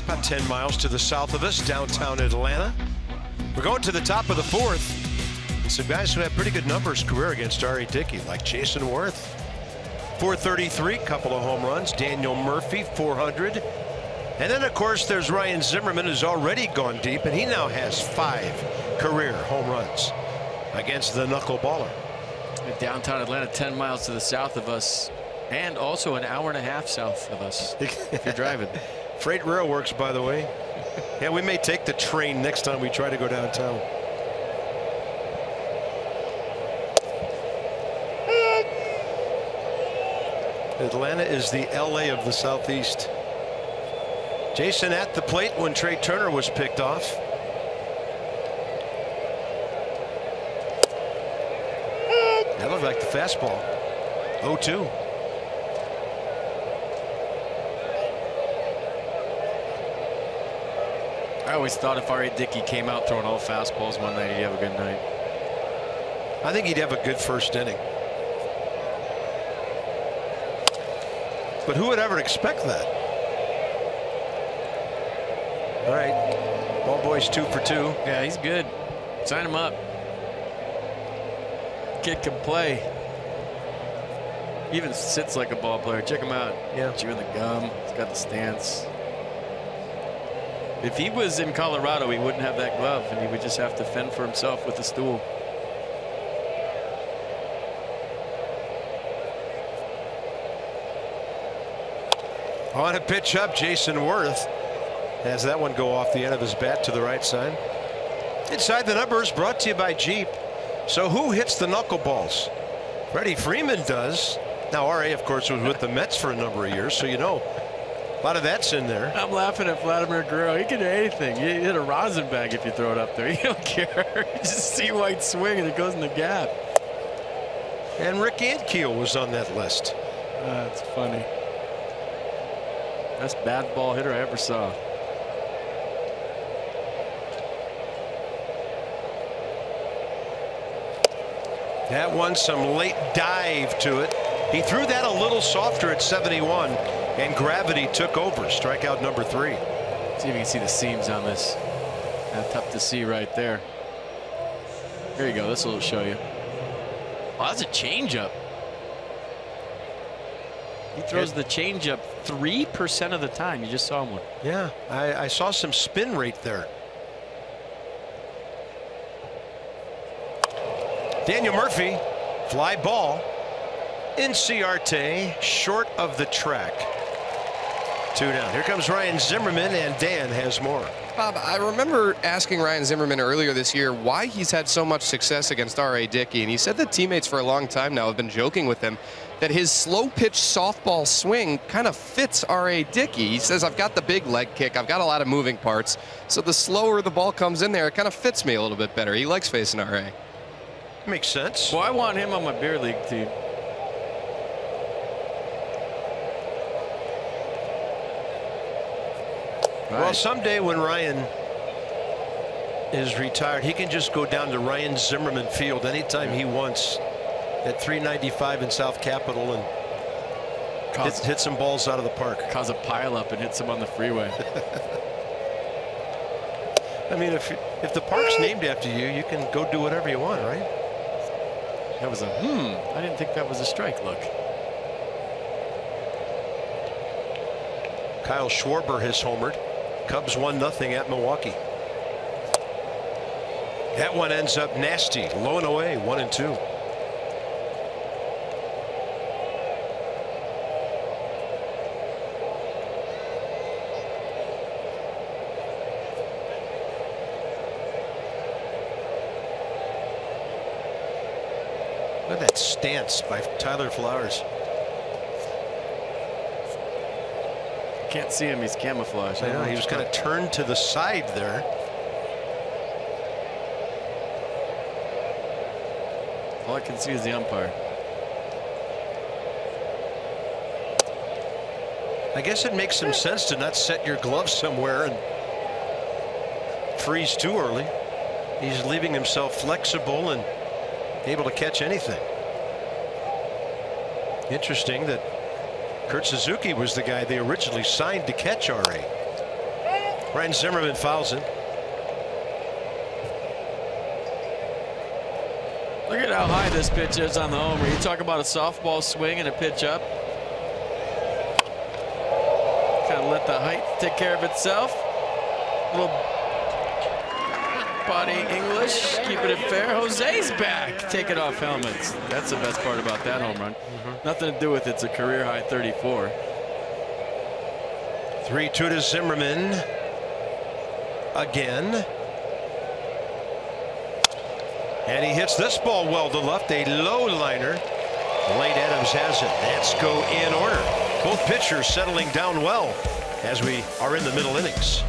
About 10 miles to the south of us, downtown Atlanta. We're going to the top of the 4th. And some guys who have pretty good numbers career against R.A. Dickey, like Jason Worth. 433, couple of home runs. Daniel Murphy, 400. And then, of course, there's Ryan Zimmerman, who's already gone deep, and he now has 5 career home runs against the knuckleballer. Downtown Atlanta, 10 miles to the south of us, and also an hour and a half south of us if you're driving. Freight rail works, by the way. Yeah, we may take the train next time we try to go downtown. Atlanta is the LA of the Southeast. Jason at the plate when Trey Turner was picked off. That looked like the fastball. 0-2. I always thought if R.A. Dickey came out throwing all fastballs one night, he'd have a good night. I think he'd have a good first inning. But who would ever expect that? All right. Ball boy's 2 for 2. Yeah, he's good. Sign him up. Kid can play. He even sits like a ball player. Check him out. Yeah. Chewing the gum. He's got the stance. If he was in Colorado, he wouldn't have that glove, and he would just have to fend for himself with the stool. On a pitch up, Jason Worth has that one go off the end of his bat to the right side. Inside the Numbers brought to you by Jeep. So who hits the knuckleballs? Freddie Freeman does. Now R.A. of course was with the Mets for a number of years, so you know a lot of that's in there. I'm laughing at Vladimir Guerrero. He can do anything. You hit a rosin bag if you throw it up there. He don't care. You just see white swing and it goes in the gap. And Rick Ankiel was on that list. That's funny. Best bad ball hitter I ever saw. That one, some late dive to it. He threw that a little softer at 71, and gravity took over. Strikeout number 3. See if you can see the seams on this. Tough to see right there. There you go. This will show you. Oh, that's a changeup. He throws the changeup 3% of the time. You just saw him one. Yeah, I saw some spin rate there. Daniel Murphy, fly ball. Inciarte, short of the track. 2 down. Here comes Ryan Zimmerman, and Dan has more. Bob, I remember asking Ryan Zimmerman earlier this year why he's had so much success against R.A. Dickey, and he said that teammates for a long time now have been joking with him that his slow-pitch softball swing kind of fits R.A. Dickey. He says, I've got the big leg kick, I've got a lot of moving parts, so the slower the ball comes in there, it kind of fits me a little bit better. He likes facing R.A. Makes sense. Well, I want him on my beer league team. Well, someday when Ryan is retired, he can just go down to Ryan Zimmerman Field anytime he wants at 395 in South Capitol and hit some balls out of the park. Cause a pileup and hit some on the freeway. I mean, if the park's named after you, you can go do whatever you want, right? That was a I didn't think that was a strike look. Kyle Schwarber has homered. Cubs 1-0 at Milwaukee. That one ends up nasty, low and away, 1-2. Look at that stance by Tyler Flowers. Can't see him. He's camouflaged. I know, he was kind of turned to the side there. All I can see is the umpire. I guess it makes some sense to not set your glove somewhere and freeze too early. He's leaving himself flexible and able to catch anything. Interesting that Kurt Suzuki was the guy they originally signed to catch R.A. Ryan Zimmerman fouls it. Look at how high this pitch is on the homer. You talk about a softball swing and a pitch up. Kind of let the height take care of itself. Spotty English, keeping it fair. Jose's back, taking off helmets. That's the best part about that home run. Nothing to do with it's a career high 34. 3-2 to Zimmerman. Again. And he hits this ball well to left, a low liner. Late Adams has it. Nats go in order. Both pitchers settling down well as we are in the middle innings.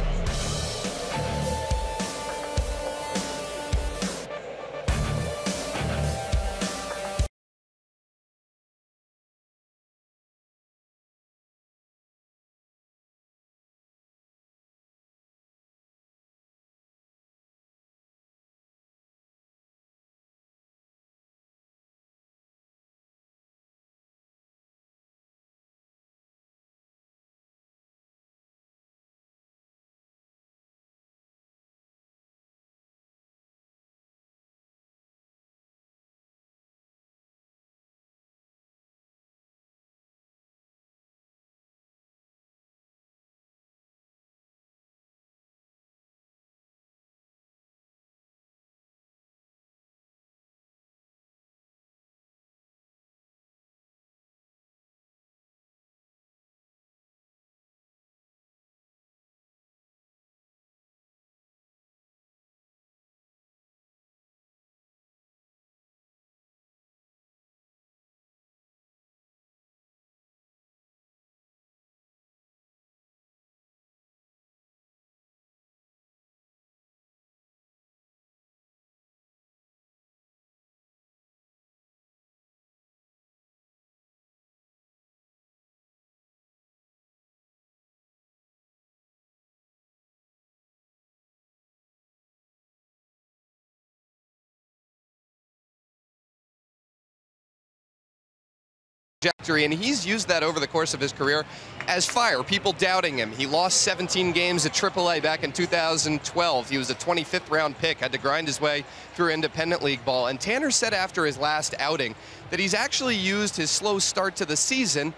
Trajectory, and he's used that over the course of his career as fire. People doubting him. He lost 17 games at AAA back in 2012. He was a 25th round pick, had to grind his way through independent league ball. And Tanner said after his last outing that he's actually used his slow start to the season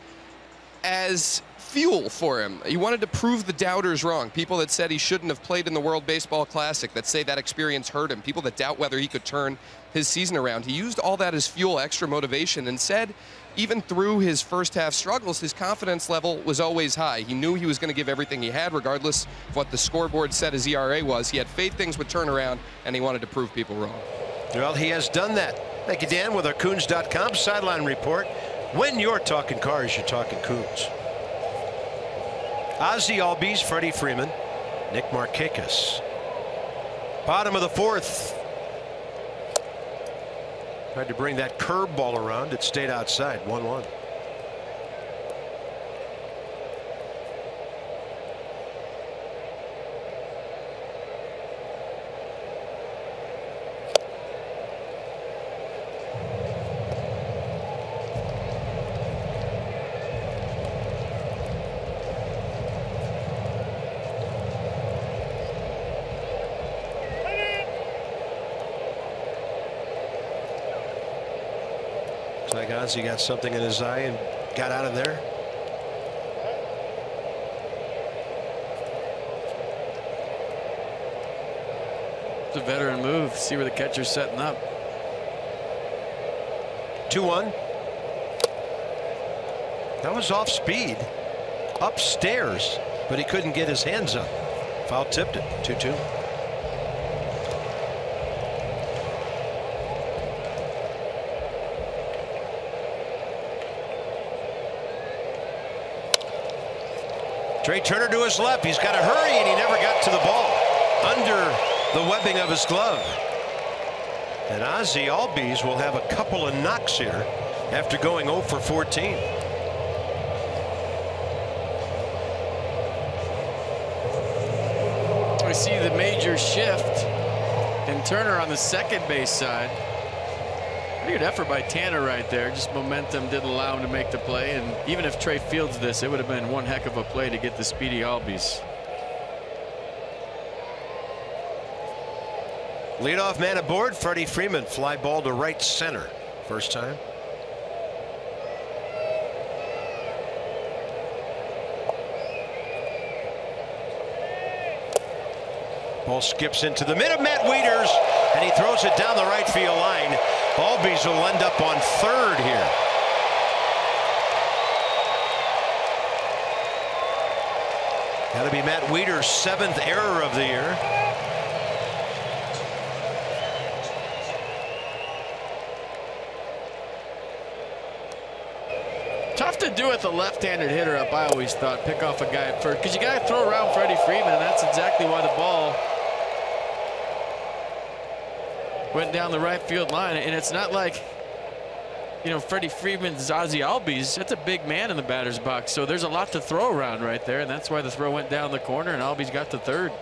as fuel for him. He wanted to prove the doubters wrong. People that said he shouldn't have played in the World Baseball Classic, that say that experience hurt him. People that doubt whether he could turn his season around. He used all that as fuel, extra motivation, and said even through his first half struggles, his confidence level was always high. He knew he was going to give everything he had, regardless of what the scoreboard said his ERA was. He had faith things would turn around, and he wanted to prove people wrong. Well, he has done that. Thank you, Dan, with our Coons.com sideline report. When you're talking cars, you're talking Coons. Ozzie Albies, Freddie Freeman, Nick Markakis. Bottom of the fourth. Tried to bring that curve ball around. It stayed outside. 1-1. Like Ozzie got something in his eye and got out of there. It's a veteran move. See where the catcher's setting up. 2-1. That was off speed. Upstairs, but he couldn't get his hands up. Foul tipped it. 2-2. Trey Turner to his left. He's got to hurry, and he never got to the ball. Under the webbing of his glove. And Ozzie Albies will have a couple of knocks here after going 0 for 14. We see the major shift in Turner on the second base side. Pretty good effort by Tanner right there. Just momentum didn't allow him to make the play. And even if Trey fields this, it would have been one heck of a play to get the speedy Albies. Leadoff man aboard. Freddie Freeman. Fly ball to right center. First time. Ball skips into the mid of Matt Wieters, and he throws it down the right field line. Albies will end up on third here. That'll be Matt Wieters' 7th error of the year. Tough to do with a left-handed hitter up, I always thought. Pick off a guy at first, because you got to throw around Freddie Freeman, and that's exactly why the ball went down the right field line. And it's not like, you know, Freddie Freeman's Ozzie Albies. That's a big man in the batter's box, so there's a lot to throw around right there, and that's why the throw went down the corner, and Albies got to third.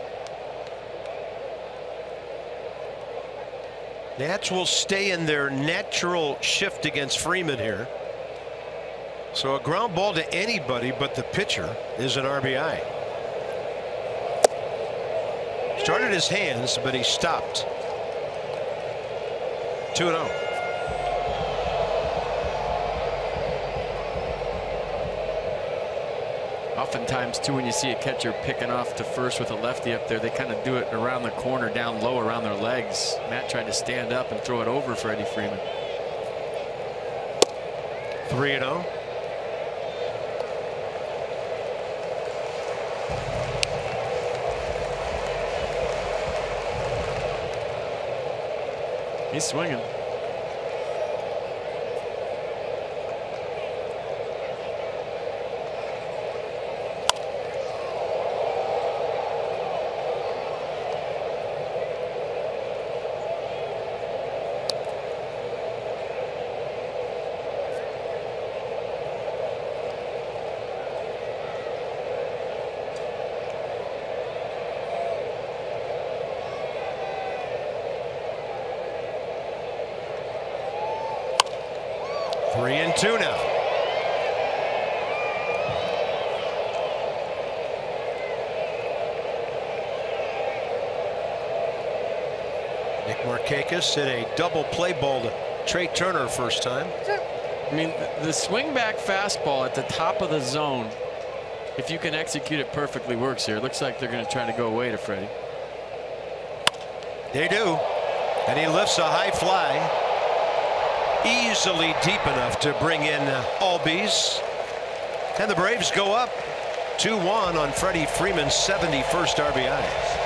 Nats will stay in their natural shift against Freeman here. So a ground ball to anybody but the pitcher is an RBI. Started his hands, but he stopped. 2-0. Oftentimes, too, when you see a catcher picking off to first with a lefty up there, they kind of do it around the corner, down low around their legs. Matt tried to stand up and throw it over Freddie Freeman. 3-0. He's swinging. Three and two now. Nick Markakis hit a double play ball to Trey Turner first time. I mean, the swing back fastball at the top of the zone, if you can execute it perfectly, works here. It looks like they're going to try to go away to Freddie. They do. And he lifts a high fly. Easily deep enough to bring in Albies. And the Braves go up 2-1 on Freddie Freeman's 71st RBI.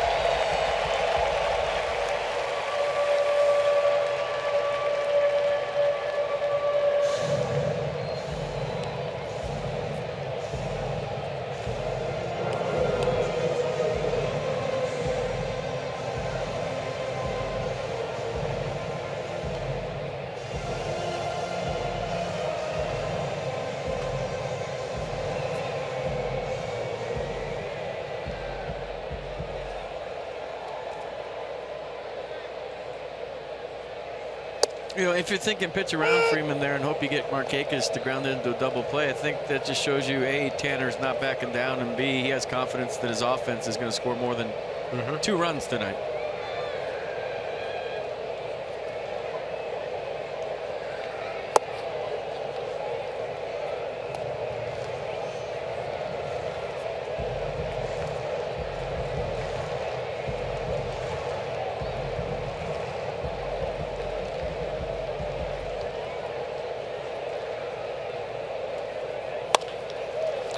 You know, if you're thinking pitch around Freeman there and hope you get Markakis to ground it into a double play, I think that just shows you, A, Tanner's not backing down, and B, he has confidence that his offense is going to score more than 2 runs tonight.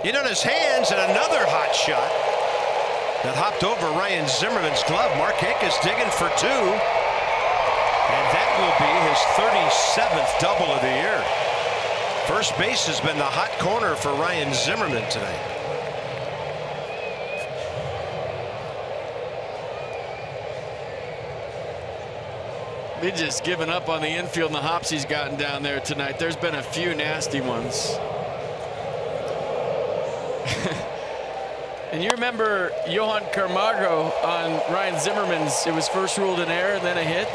In on his hands, and another hot shot that hopped over Ryan Zimmerman's glove. Markakis digging for 2. And that will be his 37th double of the year. First base has been the hot corner for Ryan Zimmerman tonight. He's just given up on the infield and the hops he's gotten down there tonight. There's been a few nasty ones. And you remember Johan Camargo on Ryan Zimmerman's, it was first ruled an error and then a hit.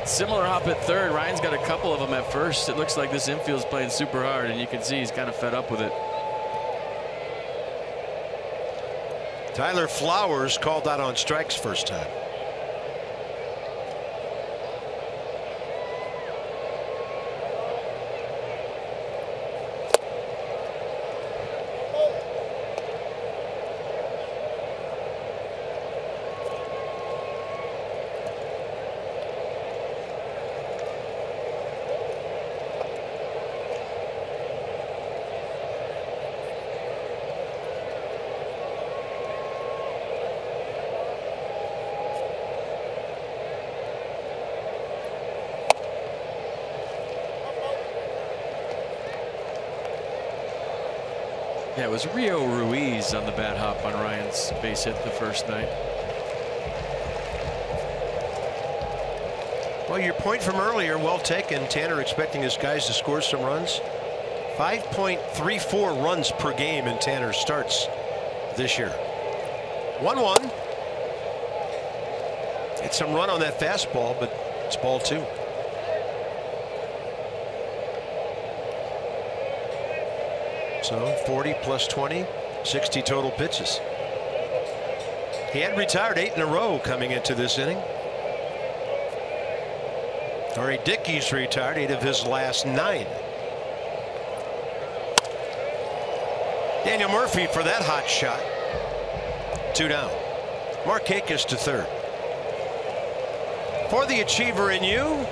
Similar hop at third. Ryan's got a couple of them at first. It looks like this infield's playing super hard, and you can see he's kind of fed up with it. Tyler Flowers called out on strikes first time. Yeah, it was Rio Ruiz on the bat hop on Ryan's base hit the first night. Well, your point from earlier, well taken. Tanner expecting his guys to score some runs. 5.34 runs per game in Tanner's starts this year. 1-1. It's some run on that fastball, but it's ball 2. So 40 plus 20, 60 total pitches. He had retired 8 in a row coming into this inning. R.A. Dickey's retired 8 of his last 9. Daniel Murphy for that hot shot. 2 down. Markakis to third. For the achiever in you,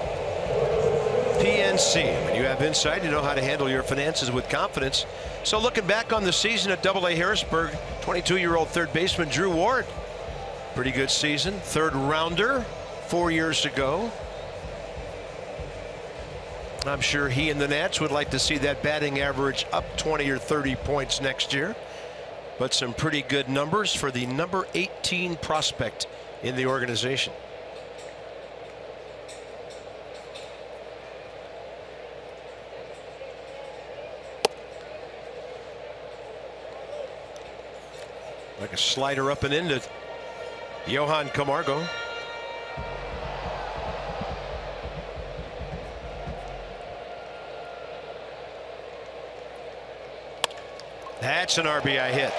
PNC. When you have insight, you know how to handle your finances with confidence. So looking back on the season at AA Harrisburg, 22-year-old third baseman Drew Ward. Pretty good season. Third rounder 4 years ago. I'm sure he and the Nats would like to see that batting average up 20 or 30 points next year. But some pretty good numbers for the number 18 prospect in the organization. Like a slider up and into Johan Camargo. That's an RBI hit.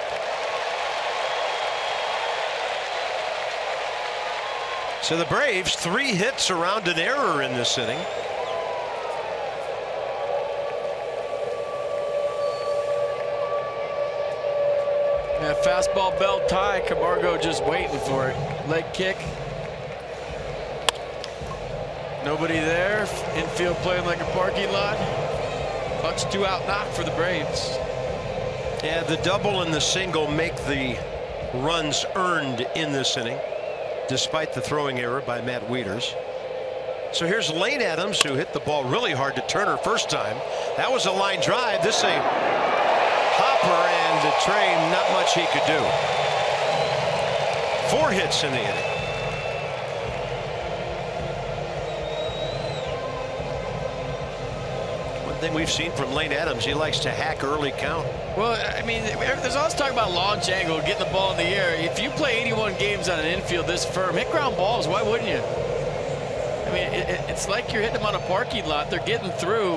So the Braves 3 hits around an error in this inning. Yeah, fastball belt tie. Camargo just waiting for it. Leg kick. Nobody there. Infield playing like a parking lot. Punch 2 out knock for the Braves. Yeah, the double and the single make the runs earned in this inning, despite the throwing error by Matt Wieters. So here's Lane Adams, who hit the ball really hard to Turner first time. That was a line drive. This a hopper, and to Trey, not much he could do. 4 hits in the inning. One thing we've seen from Lane Adams, he likes to hack early count. Well, I mean, there's always talk about launch angle, getting the ball in the air. If you play 81 games on an infield this firm, hit ground balls. Why wouldn't you? I mean, it's like you're hitting them on a parking lot. They're getting through.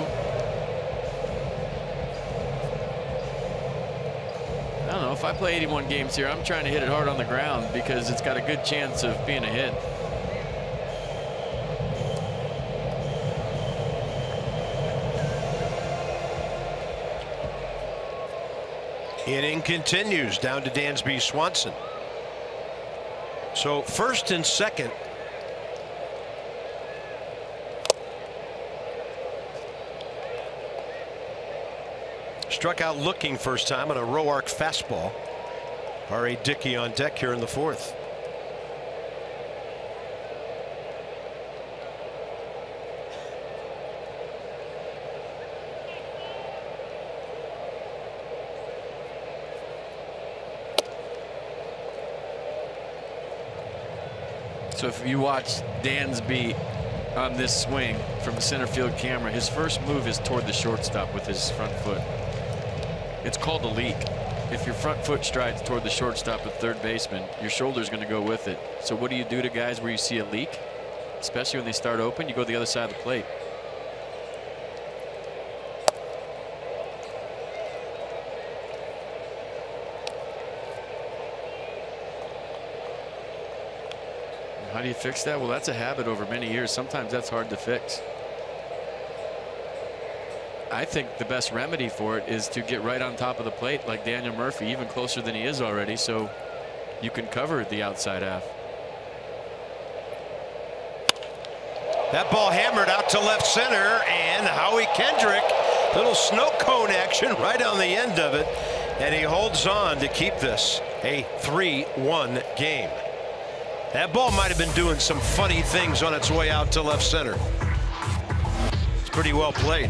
I don't know. If I play 81 games here, I'm trying to hit it hard on the ground because it's got a good chance of being a hit. Inning continues down to Dansby Swanson. So first and second. Struck out looking first time on a row arc fastball. R.A. Dickey on deck here in the 4th. So if you watch Dansby on this swing from the center field camera, his first move is toward the shortstop with his front foot. It's called a leak. If your front foot strides toward the shortstop at third baseman, your shoulder's going to go with it. So what do you do to guys where you see a leak? Especially when they start open, you go to the other side of the plate. How do you fix that? Well, that's a habit over many years. Sometimes that's hard to fix. I think the best remedy for it is to get right on top of the plate like Daniel Murphy, even closer than he is already, so you can cover the outside half. That ball hammered out to left center, and Howie Kendrick, little snow cone action right on the end of it, and he holds on to keep this a 3-1 game. That ball might have been doing some funny things on its way out to left center. It's pretty well played.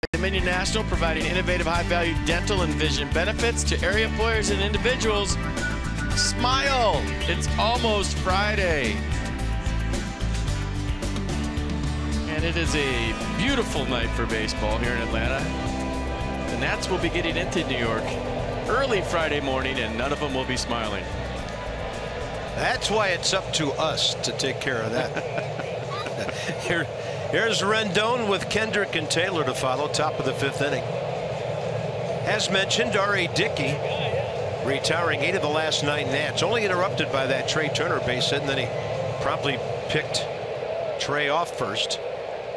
Dominion National, providing innovative high-value dental and vision benefits to area employers and individuals. Smile! It's almost Friday. And it is a beautiful night for baseball here in Atlanta. The Nats will be getting into New York early Friday morning, and none of them will be smiling. That's why it's up to us to take care of that. Here's Rendon with Kendrick and Taylor to follow, top of the 5th inning. As mentioned, R.A. Dickey retiring 8 of the last 9 Nats, only interrupted by that Trey Turner base hit, and then he promptly picked Trey off first.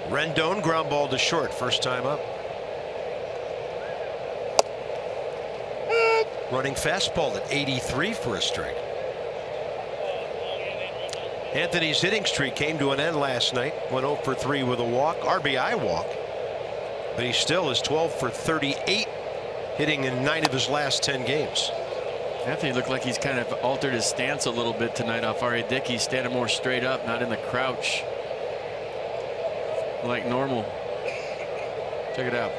Rendon ground ball to short, first time up. Running fastball at 83 for a strike. Anthony's hitting streak came to an end last night. Went 0 for 3 with a walk, RBI walk. But he still is 12 for 38, hitting in 9 of his last 10 games. Anthony looked like he's kind of altered his stance a little bit tonight off R.A. Dickey, standing more straight up, not in the crouch like normal. Check it out.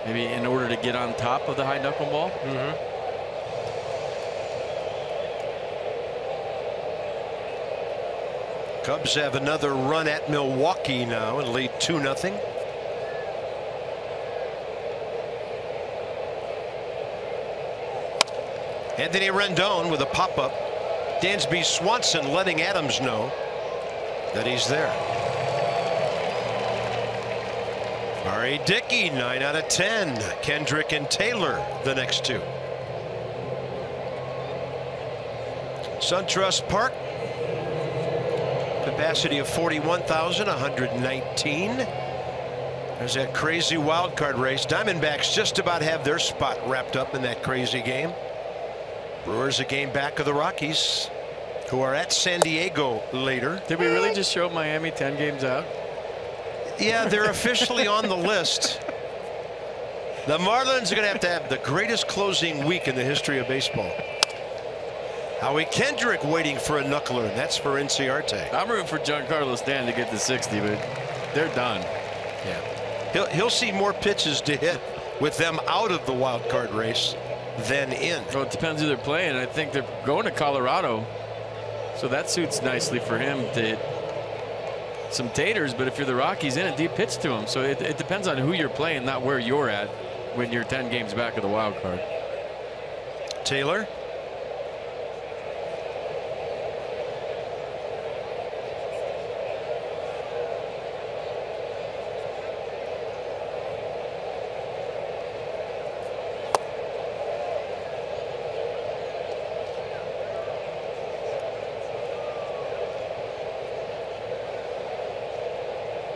Maybe in order to get on top of the high knuckleball. Cubs have another run at Milwaukee now and lead 2-0. Anthony Rendon with a pop-up. Dansby Swanson letting Adams know that he's there. R.A. Dickey, 9 out of 10. Kendrick and Taylor, the next 2. SunTrust Park, capacity of 41,119. There's that crazy wild card race. Diamondbacks just about have their spot wrapped up in that crazy game. Brewers a game back of the Rockies, who are at San Diego later. Did we really just show Miami 10 games out? Yeah, they're officially on the list. The Marlins are going to have the greatest closing week in the history of baseball. Howie Kendrick waiting for a knuckler, and that's for Inciarte. I'm rooting for Giancarlo Stanton to get to 60, but they're done. Yeah, he'll see more pitches to hit with them out of the wild card race than in. Well, it depends who they're playing. I think they're going to Colorado, so that suits nicely for him to hit some taters. But if you're the Rockies, in a deep pitch to him. So it depends on who you're playing, not where you're at when you're 10 games back of the wild card. Taylor.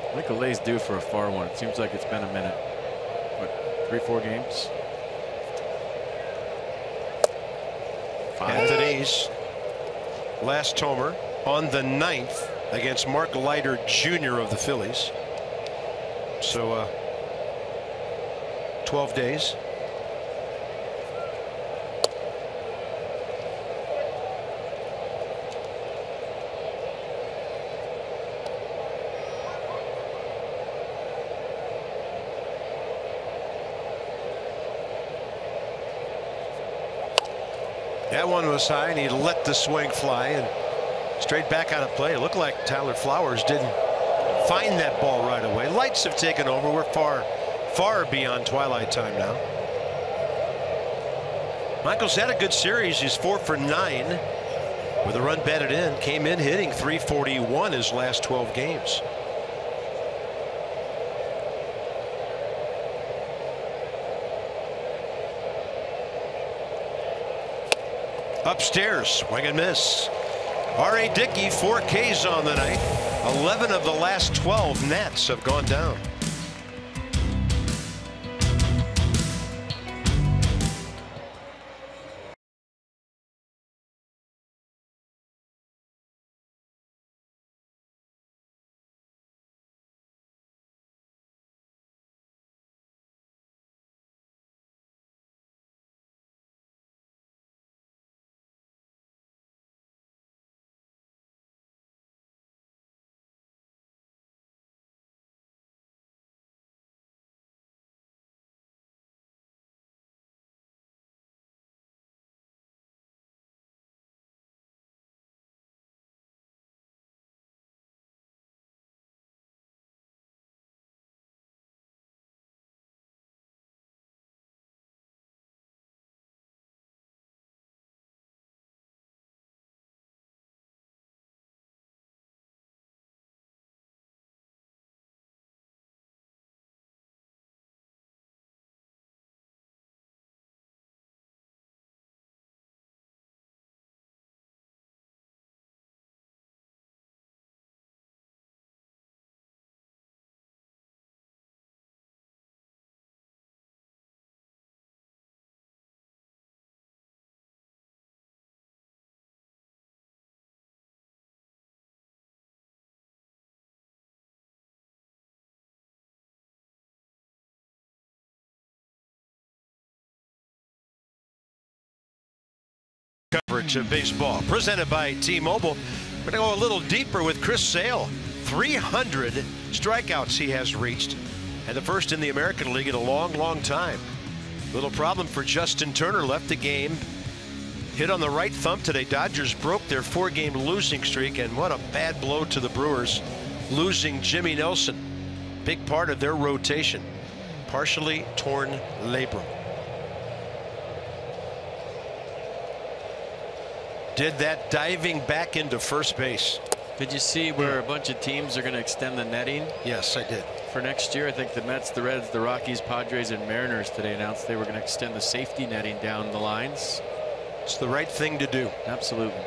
I think Alay's due for a far one. It seems like it's been a minute. What, 3-4 games? 5. Anthony's last homer on the 9th against Mark Leiter Jr. of the Phillies. So 12 days. That one was high, and he let the swing fly and straight back out of play. It looked like Tyler Flowers didn't find that ball right away. Lights have taken over. We're far beyond twilight time now. Michael's had a good series. He's 4 for 9 with a run batted in. Came in hitting .341 his last 12 games. Upstairs, swing and miss. R.A. Dickey, 4 Ks on the night. 11 of the last 12 Nats have gone down. Coverage of baseball presented by T-Mobile. We're going to go a little deeper with Chris Sale. 300 strikeouts he has reached, and the first in the American League in a long time. Little problem for Justin Turner. Left the game, hit on the right thumb today. Dodgers broke their 4-game losing streak, and what a bad blow to the Brewers, losing Jimmy Nelson, big part of their rotation. Partially torn labrum. Did that diving back into first base. Did you see where a bunch of teams are going to extend the netting? Yes, I did. For next year, I think the Mets, the Reds, the Rockies, Padres, and Mariners today announced they were going to extend the safety netting down the lines. It's the right thing to do. Absolutely.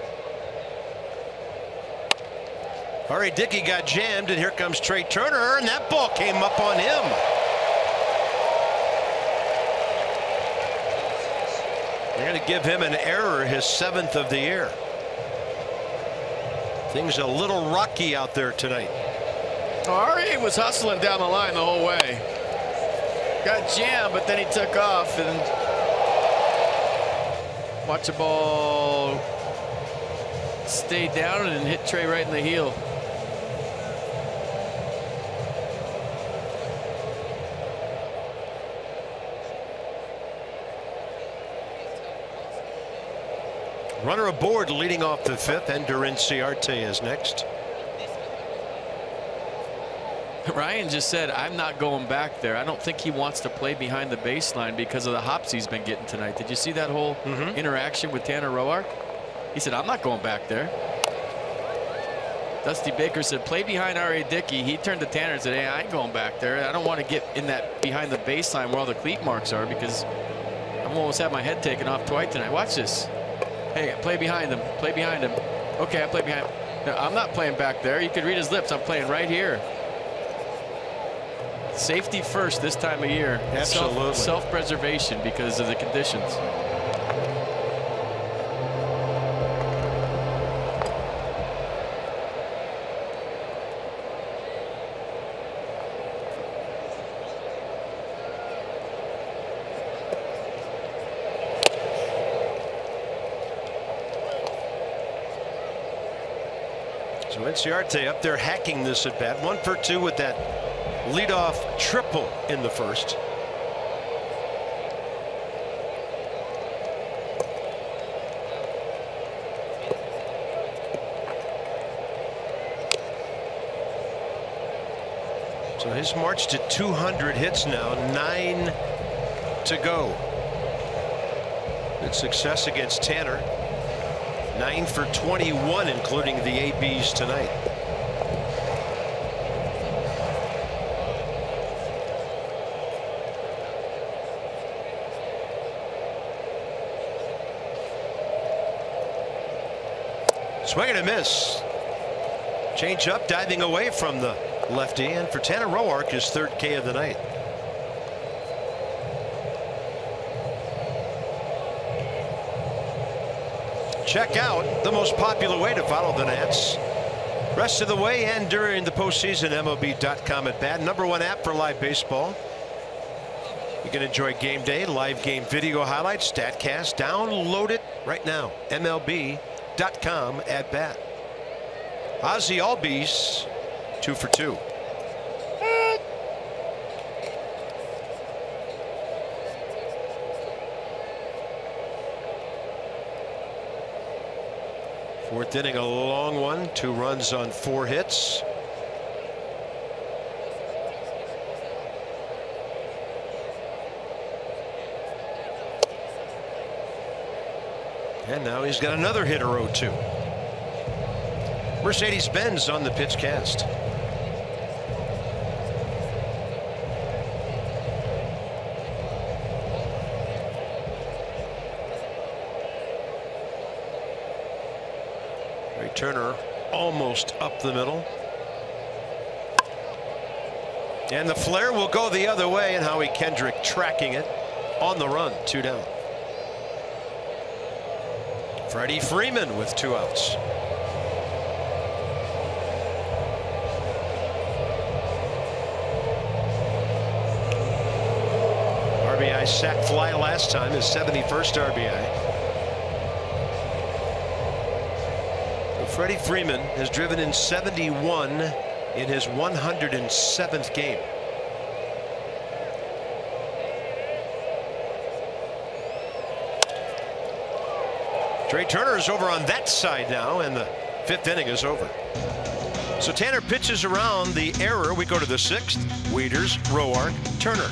R.A. Dickey got jammed, and here comes Trey Turner, and that ball came up on him. They're going to give him an error, his 7th of the year. Things a little rocky out there tonight. Ari was hustling down the line the whole way. Got jammed, but then he took off, and watch the ball stay down and hit Trey right in the heel. Runner aboard leading off the 5th, and Ciarte is next. Ryan just said, I'm not going back there. I don't think he wants to play behind the baseline because of the hops he's been getting tonight. Did you see that whole interaction with Tanner Roark? He said, I'm not going back there. Dusty Baker said, play behind R.A. Dickey. He turned to Tanner and said, hey, I ain't going back there. I don't want to get in that behind the baseline where all the cleat marks are, because I've almost had my head taken off twice tonight. Watch this. Hey, play behind him. Play behind him. Okay, I play behind him. No, I'm not playing back there. You could read his lips. I'm playing right here. Safety first this time of year. Absolutely. Self-preservation because of the conditions. So Ciarte up there hacking this at bat. 1 for 2 with that leadoff triple in the first. So his march to 200 hits now, 9 to go. Good success against Tanner. 9 for 21, including the ABs tonight. Swing and a miss. Change up, diving away from the lefty, and for Tanner Roark, his 3rd K of the night. Check out the most popular way to follow the Nats rest of the way and during the postseason. MLB.com at bat. #1 app for live baseball. You can enjoy game day, live game video highlights, StatCast. Download it right now. MLB.com at bat. Ozzie Albies 2 for 2. Fourth inning, a long one. 2 runs on 4 hits. And now he's got another hit or 0-2. Mercedes-Benz on the pitch cast. Turner almost up the middle. And the flare will go the other way, and Howie Kendrick tracking it on the run. 2 down. Freddie Freeman with 2 outs. RBI sac fly last time, his 71st RBI. Freddie Freeman has driven in 71 in his 107th game. Trey Turner is over on that side now, and the 5th inning is over. So Tanner pitches around the error. We go to the 6th. Wieters, Roark, Turner.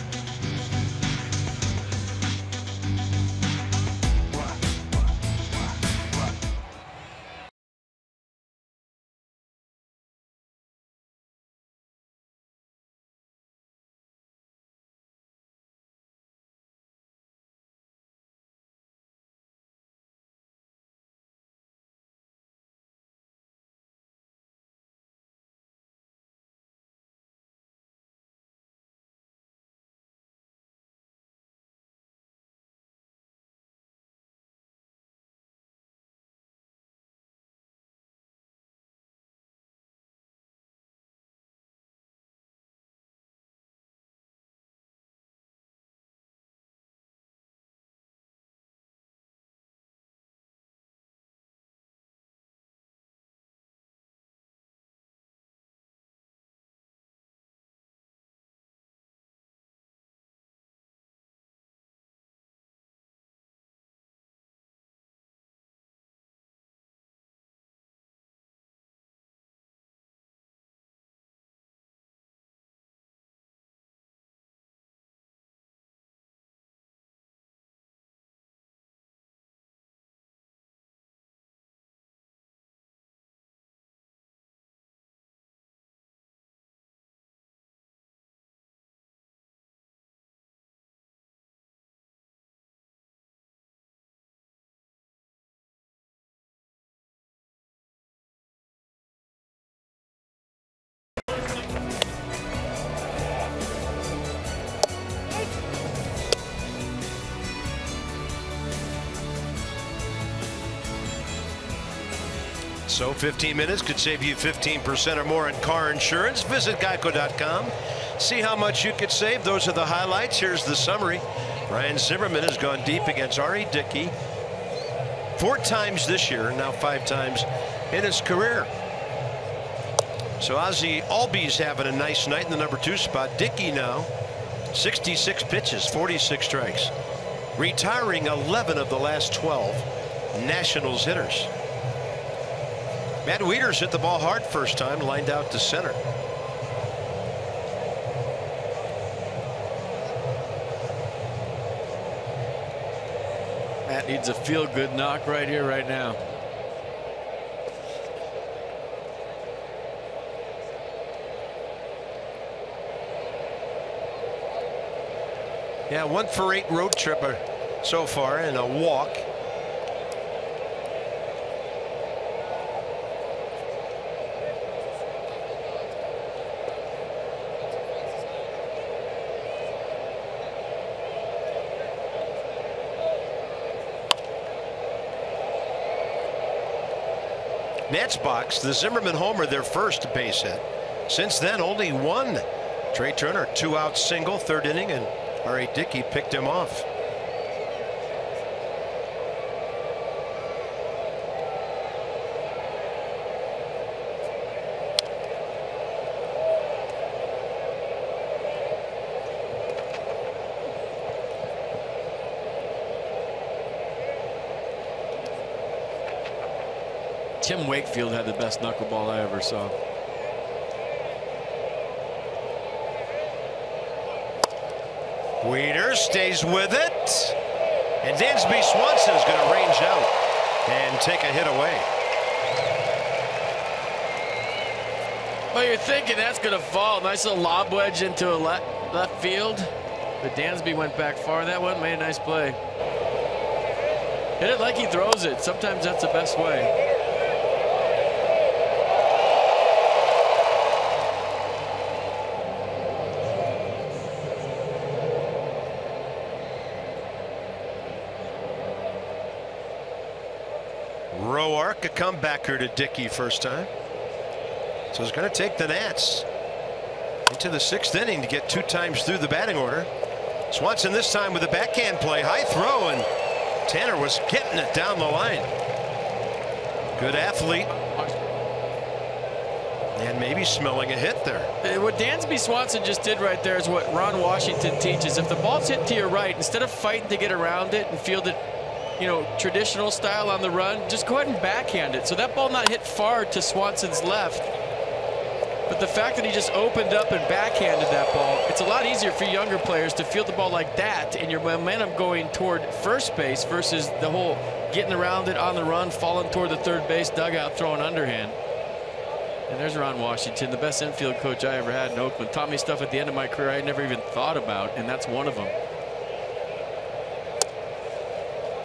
So 15 minutes could save you 15% or more in car insurance. Visit geico.com. See how much you could save. Those are the highlights. Here's the summary. Ryan Zimmerman has gone deep against R.A. Dickey 4 times this year, now 5 times in his career. So Ozzie Albies having a nice night in the number 2 spot. Dickey now 66 pitches, 46 strikes, retiring 11 of the last 12 Nationals hitters. Matt Wieters hit the ball hard first time, lined out to center. Matt needs a feel-good knock right here, right now. Yeah, 1 for 8 road trip so far and a walk. Nats box, the Zimmerman homer, their first base hit. Since then, only 1. Trey Turner, 2-out single, 3rd inning, and R.A. Dickey picked him off. Tim Wakefield had the best knuckleball I ever saw. Wieters stays with it, and Dansby Swanson is going to range out and take a hit away. Well, you're thinking that's going to fall. Nice little lob wedge into a left field, but Dansby went back far. That one made a nice play. Hit it like he throws it. Sometimes that's the best way. Roark, a comebacker to Dickey first time. So it's going to take the Nats into the 6th inning to get 2 times through the batting order. Swanson this time with a backhand play, high throw, and Tanner was getting it down the line. Good athlete. And maybe smelling a hit there. What Dansby Swanson just did right there is what Ron Washington teaches. If the ball's hit to your right, instead of fighting to get around it and field it, you know, traditional style on the run, just go ahead and backhand it. So that ball not hit far to Swanson's left. But the fact that he just opened up and backhanded that ball, it's a lot easier for younger players to field the ball like that and your momentum going toward first base versus the whole getting around it on the run, falling toward the third base dugout, throwing underhand. And there's Ron Washington, the best infield coach I ever had in Oakland. Taught me stuff at the end of my career I never even thought about, and that's one of them.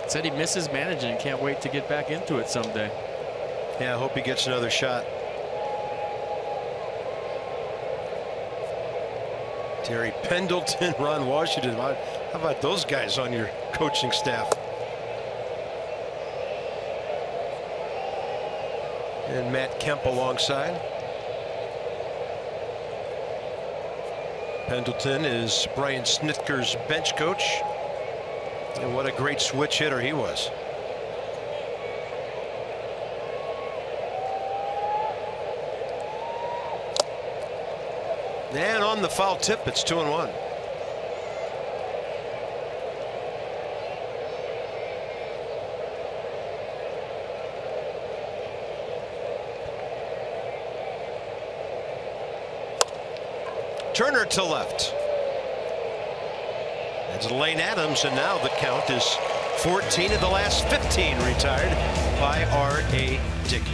Said he misses managing and can't wait to get back into it someday. Yeah, I hope he gets another shot. Terry Pendleton, Ron Washington. How about those guys on your coaching staff? And Matt Kemp alongside. Pendleton is Brian Snitker's bench coach. And what a great switch hitter he was. And on the foul tip, it's 2-1. Turner to left. That's Lane Adams, and now the count is 14 of the last 15 retired by R.A. Dickey.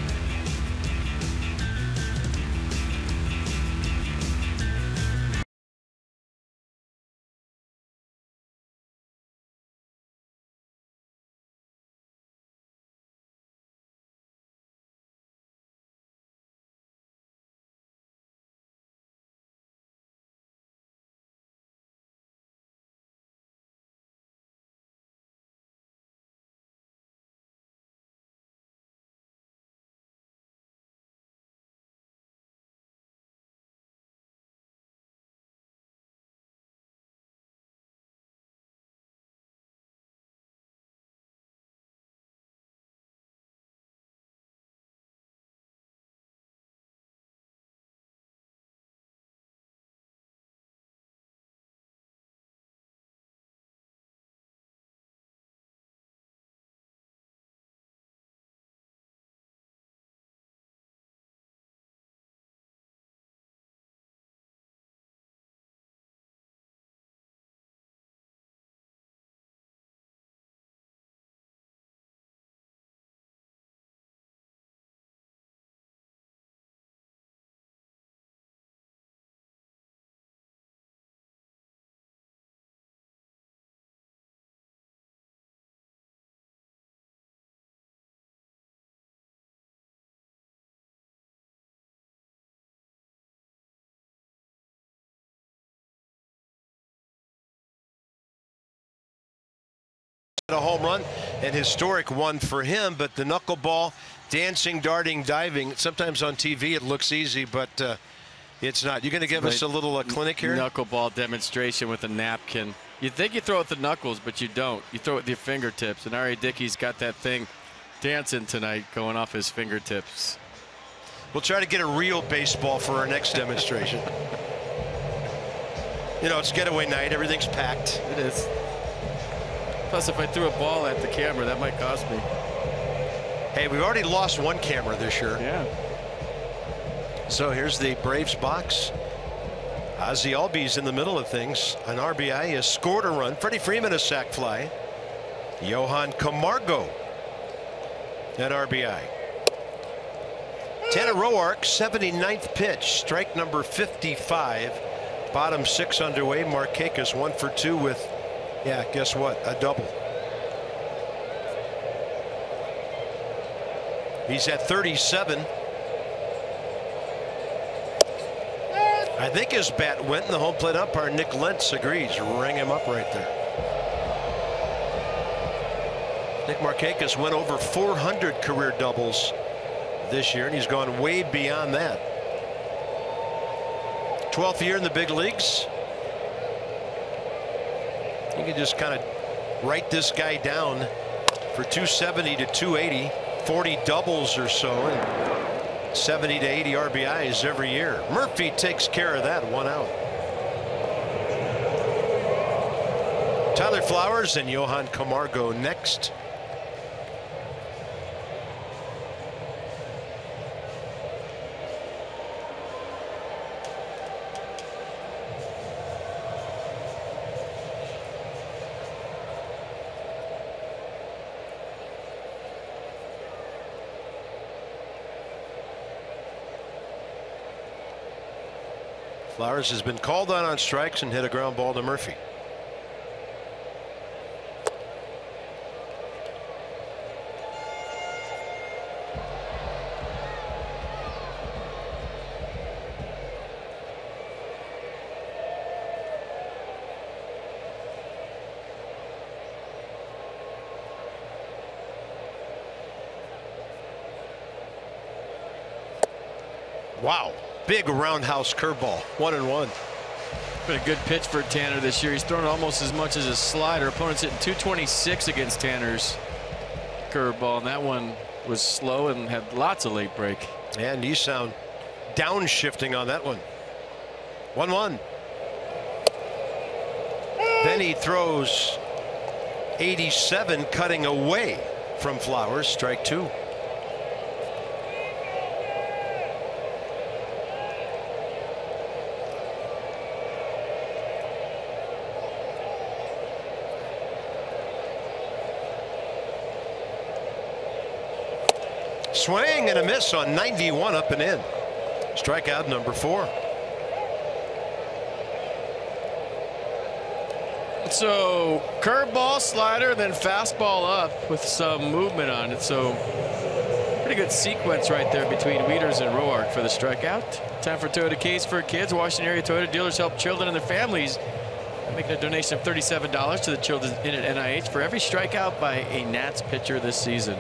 A home run, an historic one for him, but the knuckleball, dancing, darting, diving, sometimes on TV it looks easy, but it's not. You're going to give us a little clinic here? Knuckleball demonstration with a napkin. You'd think you throw it with the knuckles, but you don't. You throw it with your fingertips, and R.A. Dickey's got that thing dancing tonight going off his fingertips. We'll try to get a real baseball for our next demonstration. You know, it's getaway night. Everything's packed. It is. Plus, if I threw a ball at the camera, that might cost me. Hey, we've already lost one camera this year. Yeah. So here's the Braves box. Ozzie Albies in the middle of things. An RBI has scored a run. Freddie Freeman a sac fly. Johan Camargo an RBI. Tanner Roark, 79th pitch, strike number 55. Bottom 6 underway. Markakis 1 for 2 with, yeah, guess what? A double. He's at 37. I think his bat went, and the home plate umpire Nick Lentz agrees. Ring him up right there. Nick Markakis went over 400 career doubles this year, and he's gone way beyond that. 12th year in the big leagues. You can just kind of write this guy down for 270 to 280, 40 doubles or so, and 70 to 80 RBIs every year. Murphy takes care of that. 1 out. Tyler Flowers and Johan Camargo next. Flowers has been called on strikes and hit a ground ball to Murphy. Wow. Big roundhouse curveball. 1-1. Been a good pitch for Tanner this year. He's thrown almost as much as a slider. Opponents hitting 226 against Tanner's curveball, and that one was slow and had lots of late break. And you sound downshifting on that one. 1-1. Then he throws 87, cutting away from Flowers. Strike 2. Swing and a miss on 91, up and in. Strikeout number 4. So curveball, slider, then fastball up with some movement on it. So pretty good sequence right there between Wieters and Roark for the strikeout. Time for Toyota Case for Kids. Washington area Toyota dealers help children and their families. Making a donation of $37 to the Children's Inn at NIH for every strikeout by a Nats pitcher this season.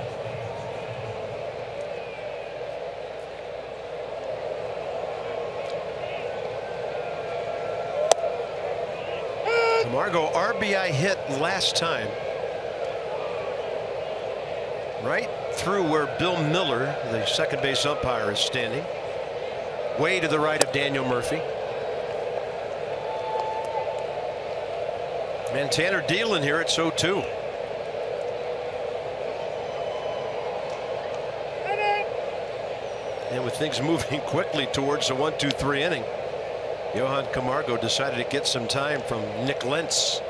Camargo RBI hit last time. Right through where Bill Miller, the second base umpire, is standing. Way to the right of Daniel Murphy. And Tanner dealing here at 0-2. And with things moving quickly towards the 1-2-3 inning, Johan Camargo decided to get some time from Nick Lentz.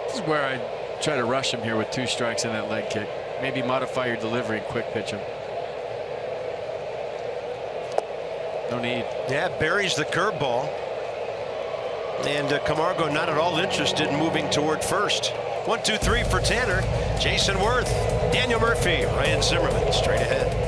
This is where I try to rush him here with 2 strikes in that leg kick. Maybe modify your delivery and quick pitch him. No need. Yeah, buries the curveball. And Camargo not at all interested in moving toward first. 1-2-3 for Tanner. Jason Worth, Daniel Murphy, Ryan Zimmerman straight ahead.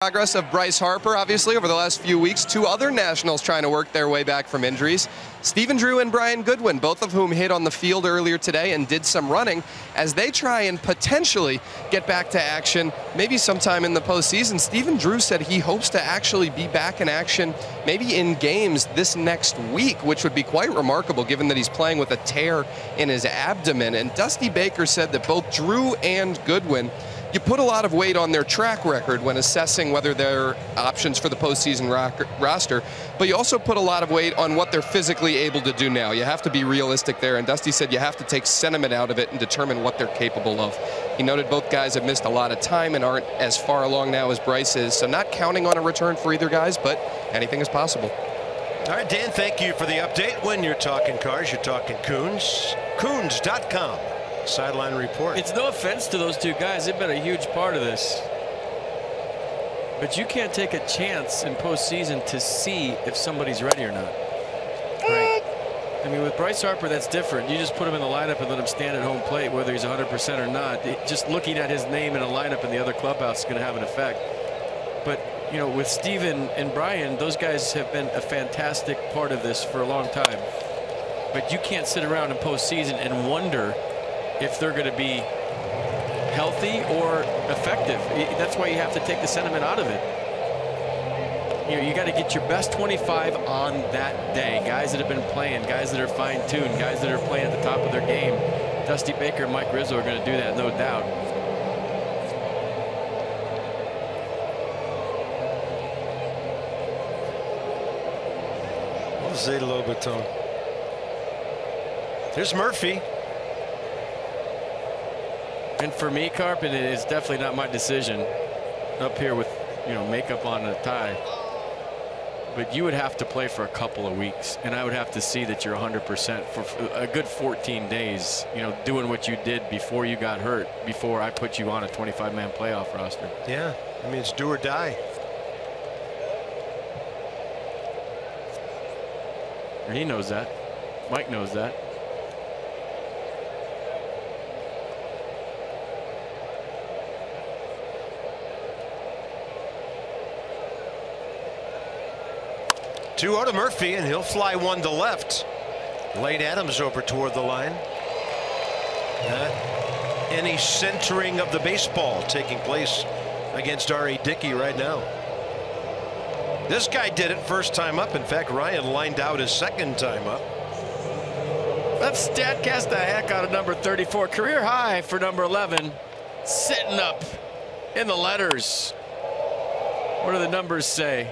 Progress of Bryce Harper, obviously, over the last few weeks. Two other Nationals trying to work their way back from injuries. Stephen Drew and Brian Goodwin, both of whom hit on the field earlier today and did some running as they try and potentially get back to action maybe sometime in the postseason. Stephen Drew said he hopes to actually be back in action maybe in games this next week, which would be quite remarkable given that he's playing with a tear in his abdomen. And Dusty Baker said that both Drew and Goodwin, you put a lot of weight on their track record when assessing whether they're options for the postseason roster, but you also put a lot of weight on what they're physically able to do now. You have to be realistic there, and Dusty said you have to take sentiment out of it and determine what they're capable of. He noted both guys have missed a lot of time and aren't as far along now as Bryce is, so not counting on a return for either guys, but anything is possible. All right, Dan, thank you for the update. When you're talking cars, you're talking Coons. Coons.com. Sideline report. It's no offense to those two guys. They've been a huge part of this. But you can't take a chance in postseason to see if somebody's ready or not. Right. I mean, with Bryce Harper, that's different. You just put him in the lineup and let him stand at home plate, whether he's 100% or not. Just looking at his name in a lineup in the other clubhouse is going to have an effect. But, you know, with Steven and Brian, those guys have been a fantastic part of this for a long time. But you can't sit around in postseason and wonder if they're going to be healthy or effective. That's why you have to take the sentiment out of it. You know, you got to get your best 25 on that day. Guys that have been playing, guys that are fine-tuned, guys that are playing at the top of their game. Dusty Baker and Mike Rizzo are going to do that, no doubt. Say it a little bit, Tone. There's Murphy. And for me, Carp, and it is definitely not my decision up here with, you know, makeup on and a tie. But you would have to play for a couple of weeks, and I would have to see that you're 100% for a good 14 days, you know, doing what you did before you got hurt, before I put you on a 25-man playoff roster. Yeah, I mean, it's do or die. And he knows that. Mike knows that. Two out of Murphy, and he'll fly one to left. Lane Adams over toward the line. Any centering of the baseball taking place against R.A. Dickey right now. This guy did it first time up. In fact, Ryan lined out his second time up. Let's statcast the heck out of number 34. Career high for number 11. Sitting up in the letters. What do the numbers say?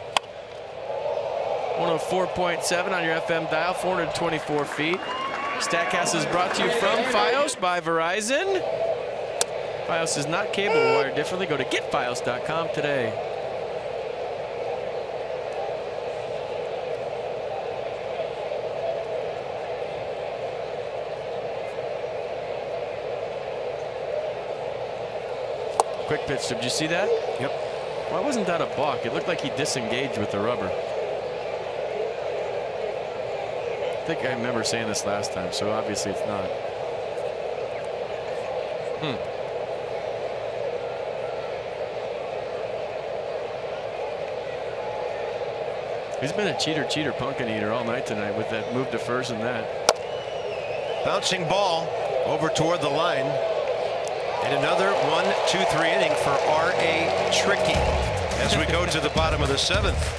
104.7 on your FM dial, 424 feet. Statcast is brought to you from Fios by Verizon. Fios is not cable wired differently. Go to getfios.com today. Quick pitch. Did you see that? Yep. Why wasn't that a balk? It looked like he disengaged with the rubber. I think I remember saying this last time, so obviously it's not. He's been a cheater, pumpkin eater all night tonight with that move to first and that. Bouncing ball over toward the line. And another 1-2-3 inning for R.A. Tricky as we go to the bottom of the seventh.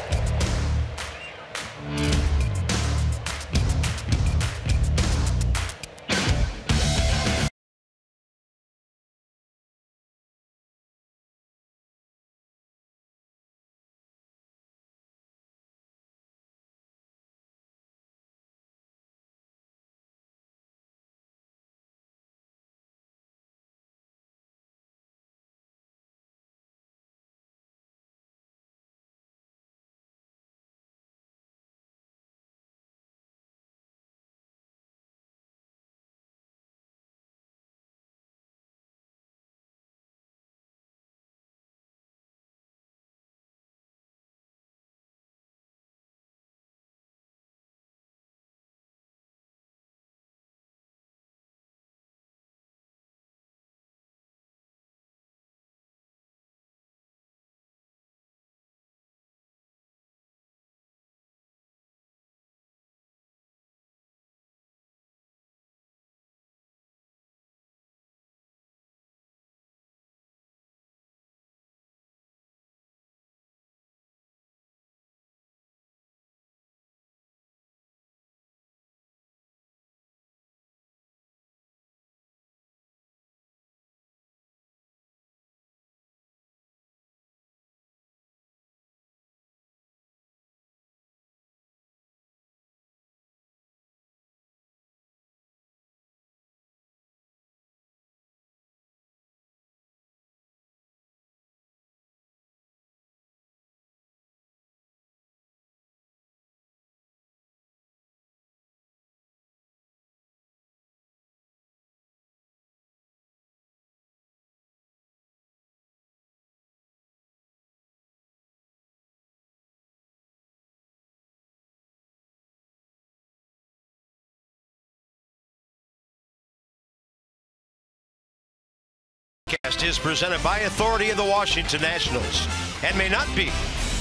Broadcast is presented by authority of the Washington Nationals and may not be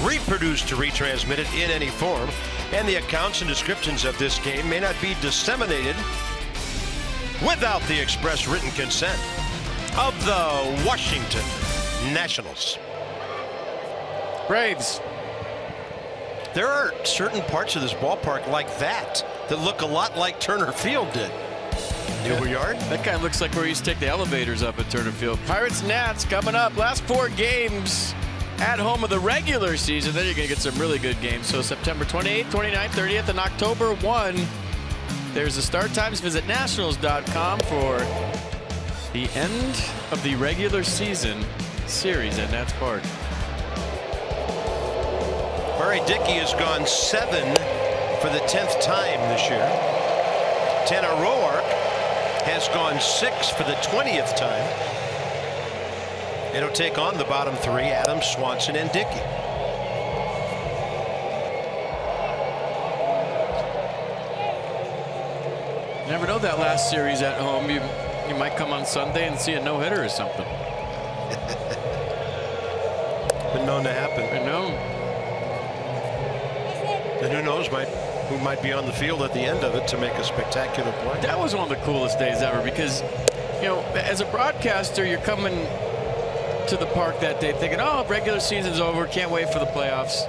reproduced or retransmitted in any form, and the accounts and descriptions of this game may not be disseminated without the express written consent of the Washington Nationals. Braves. There are certain parts of this ballpark like that look a lot like Turner Field did. Newell Yard? That kind of looks like where you used to take the elevators up at Turner Field. Pirates Nats coming up. Last 4 games at home of the regular season. Then you're going to get some really good games. So September 28th, 29th, 30th, and October 1. There's the start times. Visit nationals.com for the end of the regular season series at Nats Park. Barry Dickey has gone 7 for the 10th time this year. Tanner Roark has gone 6 for the 20th time. It'll take on the bottom 3, Adams, Swanson, and Dickey. You never know that last series at home. You might come on Sunday and see a no-hitter or something. Been known to happen. I know. And who knows who might be on the field at the end of it to make a spectacular play. That was one of the coolest days ever because, you know, as a broadcaster, you're coming to the park that day thinking, oh, regular season's over, can't wait for the playoffs.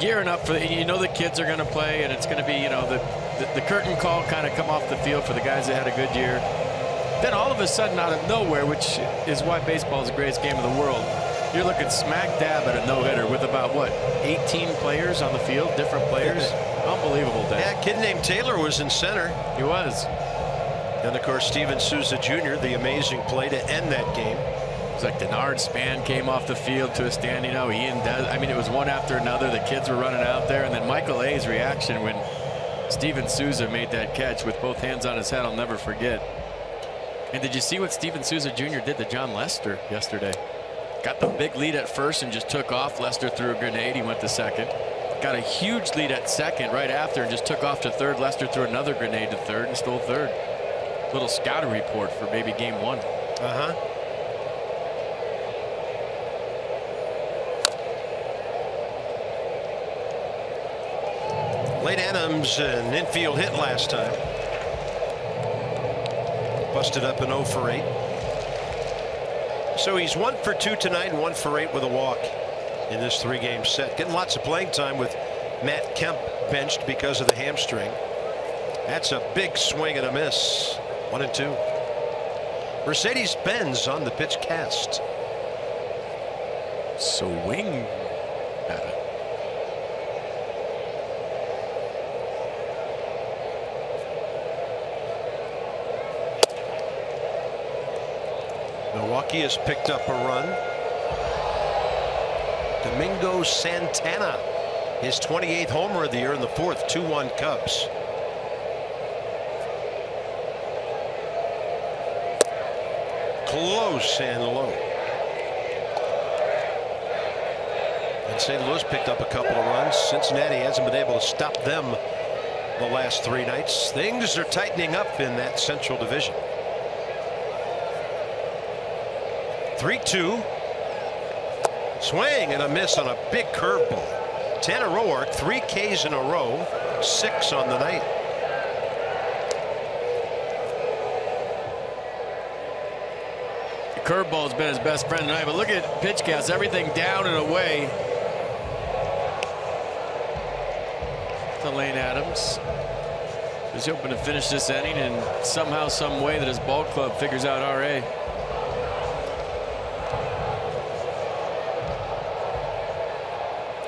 Gearing up for you know the kids are going to play, and it's going to be, you know, the curtain call kind of come off the field for the guys that had a good year. Then all of a sudden, out of nowhere, which is why baseball is the greatest game of the world, you're looking smack dab at a no-hitter with about, what, 18 players on the field, different players? Unbelievable day. Yeah, a kid named Taylor was in center. He was. And, of course, Steven Souza Jr., the amazing play to end that game. It was like Denard Span came off the field to a stand, you know, Ian Des. I mean, it was one after another. The kids were running out there. And then Michael A's reaction when Steven Souza made that catch with both hands on his head, I'll never forget. And did you see what Steven Souza Jr. did to John Lester yesterday? Got the big lead at first and just took off. Lester threw a grenade. He went to second. Got a huge lead at second right after and just took off to third. Lester threw another grenade to third and stole third. Little scouting report for maybe game 1. Late Adams, an infield hit last time. Busted up an 0 for 8. So he's 1 for 2 tonight and 1 for 8 with a walk in this 3-game set. Getting lots of playing time with Matt Kemp benched because of the hamstring. That's a big swing and a miss. 1 and 2. Mercedes-Benz on the pitch cast. Swing at it. Milwaukee has picked up a run. Domingo Santana, his 28th homer of the year in the 4th. 2-1 Cubs. Close and low. And St. Louis picked up a couple of runs. Cincinnati hasn't been able to stop them the last 3 nights. Things are tightening up in that Central Division. 3-2. Swing and a miss on a big curveball. Tanner Roark, 3 Ks in a row, 6 on the night. The curveball has been his best friend tonight, but look at pitch counts, everything down and away to Lane Adams. He's hoping to finish this inning and somehow, some way that his ball club figures out RA.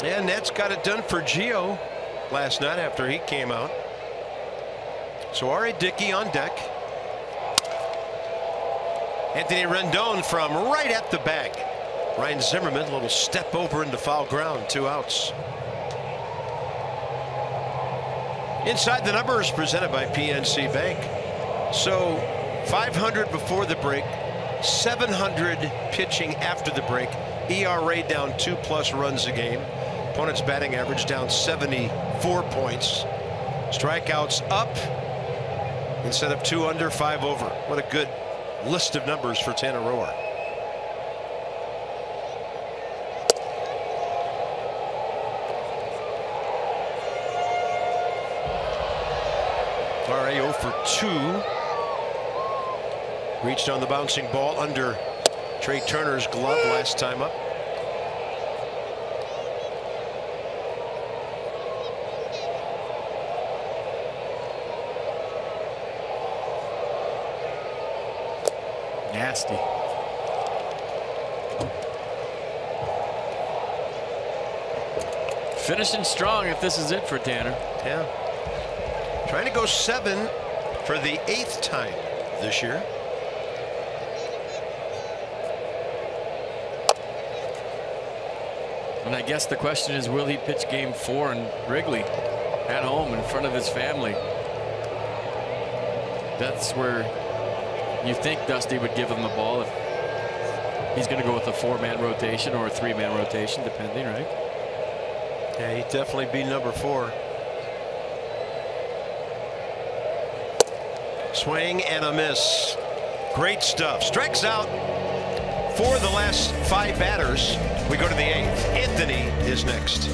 And Nets got it done for Gio last night after he came out. So R.A. Dickey on deck. Anthony Rendon from right at the bag. Ryan Zimmerman, a little step over into foul ground, 2 outs. Inside the Numbers presented by PNC Bank. So 500 before the break, 700 pitching after the break. ERA down 2+ runs a game. Opponent's batting average down 74 points. Strikeouts up instead of 2 under, 5 over. What a good list of numbers for Tanner Roark. far. 0 for 2. Reached on the bouncing ball under Trey Turner's glove last time up. Nasty. Finishing strong if this is it for Tanner. Yeah. Trying to go 7 for the 8th time this year. And I guess the question is, will he pitch game 4 in Wrigley at home in front of his family? That's where you think Dusty would give him the ball if he's going to go with a 4-man rotation or a 3-man rotation, depending, right? Yeah, he'd definitely be number 4. Swing and a miss. Great stuff. Strikes out for the last 5 batters. We go to the 8th. Anthony is next.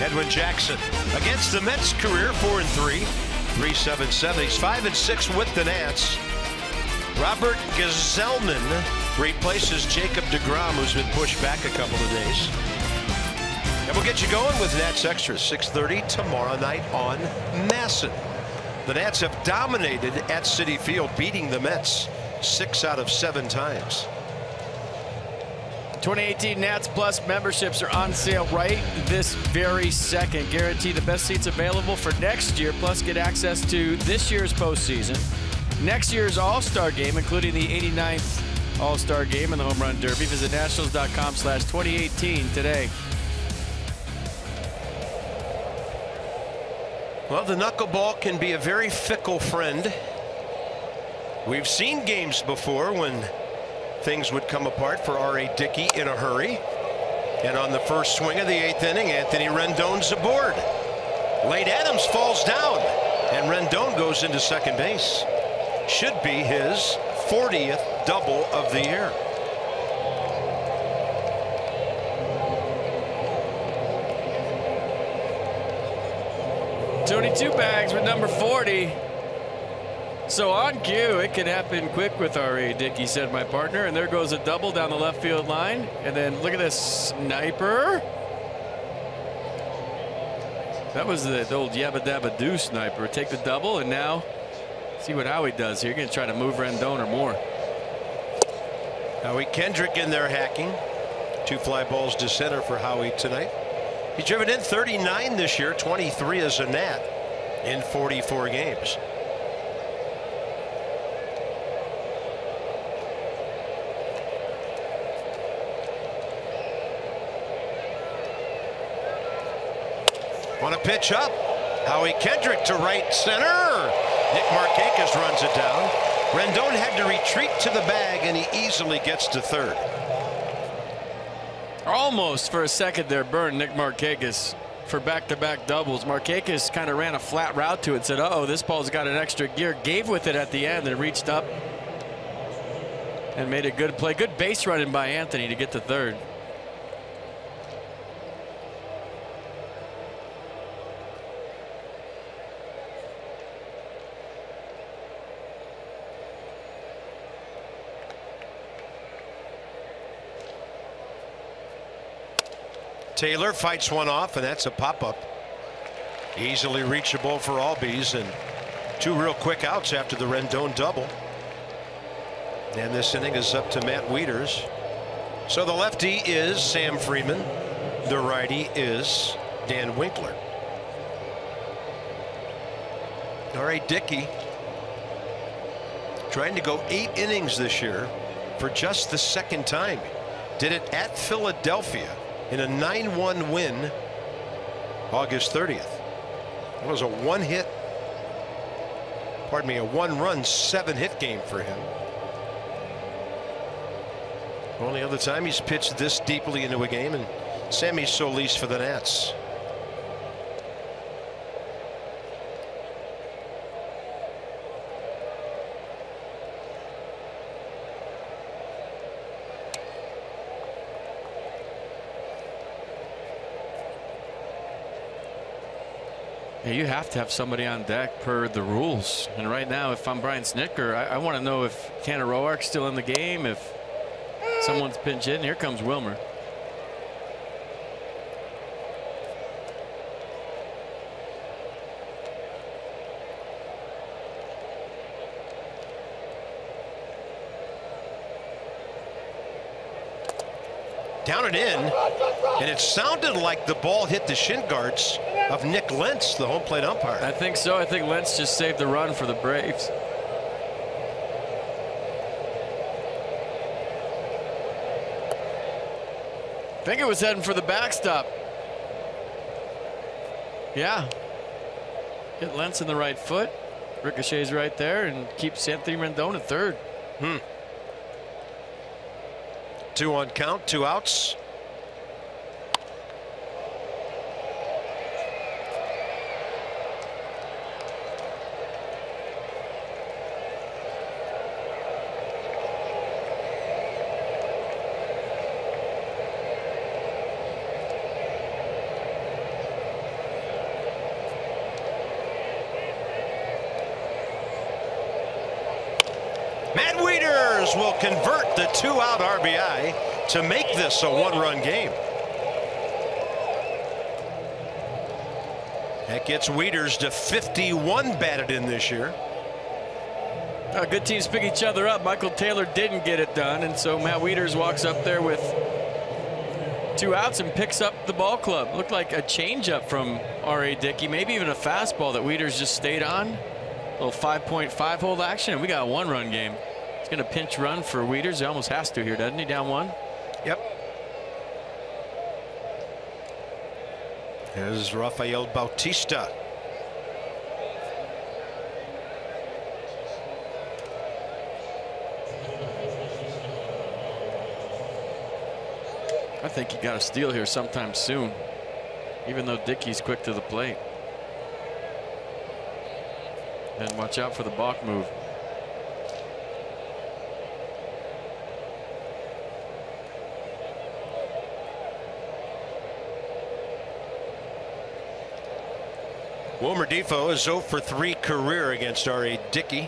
Edwin Jackson against the Mets, career 4-3, 3.77. He's 5-6 with the Nats. Robert Gesellman replaces Jacob deGrom, who's been pushed back a couple of days. And we'll get you going with Nats Extras, 6:30 tomorrow night on MASN. The Nats have dominated at Citi Field, beating the Mets 6 out of 7 times. 2018 Nats Plus memberships are on sale right this very second. Guarantee the best seats available for next year, plus get access to this year's postseason, next year's All-Star game, including the 89th All-Star game and the Home Run Derby. Visit nationals.com/2018 today. Well, the knuckleball can be a very fickle friend. We've seen games before when things would come apart for R.A. Dickey in a hurry. And on the first swing of the 8th inning, Anthony Rendon's aboard. Late Adams falls down, and Rendon goes into second base. Should be his 40th double of the year. Two bags with number 40. So on cue, it can happen quick with R.A. Dickey, said my partner. And there goes a double down the left field line. And then look at this sniper. That was the old yabba dabba doo sniper. Take the double, and now see what Howie does here. Going to try to move Rendon or more. Howie Kendrick in there hacking. 2 fly balls to center for Howie tonight. He's driven in 39 this year, 23 as a Nat in 44 games. On a pitch up, Howie Kendrick to right center. Nick Markakis runs it down. Rendon had to retreat to the bag, and he easily gets to third. Almost for a second there burned Nick Markakis for back-to-back doubles. Markakis kind of ran a flat route to it, said, uh-oh, this ball's got an extra gear, gave with it at the end and reached up and made a good play. Good base running by Anthony to get to third. Taylor fights one off, and that's a pop-up. Easily reachable for Albies, and 2 real quick outs after the Rendon double. And this inning is up to Matt Wieters. So the lefty is Sam Freeman. The righty is Dan Winkler. R.A. Dickey trying to go 8 innings this year for just the 2nd time. Did it at Philadelphia in a 9-1 win August 30th. It was a 1-hit, pardon me, a 1-run 7-hit game for him. Only other time he's pitched this deeply into a game, and Sammy Solis for the Nats. Yeah, you have to have somebody on deck per the rules. And right now, if I'm Brian Snitker, I want to know if Tanner Roark's still in the game, if someone's pinch hitting. Here comes Wilmer. Down and in, and it sounded like the ball hit the shin guards of Nick Lentz, the home plate umpire. I think so. I think Lentz just saved the run for the Braves. I think it was heading for the backstop. Yeah. Hit Lentz in the right foot. Ricochets right there and keeps Anthony Rendon at third. 2 on count, 2 outs. Matt Wieters will convert the 2-out RBI to make this a 1-run game. That gets Wieters to 51 batted in this year. Good teams pick each other up. Michael Taylor didn't get it done, and so Matt Wieters walks up there with 2 outs and picks up the ball club. Looked like a changeup from R.A. Dickey, maybe even a fastball that Wieters just stayed on. A little 5.5 hole action, and we got a 1-run game. He's going to pinch run for Wieters. He almost has to here, doesn't he? Down 1. Yep. Here's Rafael Bautista. I think you got a steal here sometime soon, even though Dickey's quick to the plate. And watch out for the balk move. Wilmer Difo is 0 for 3 career against R.A. Dickey.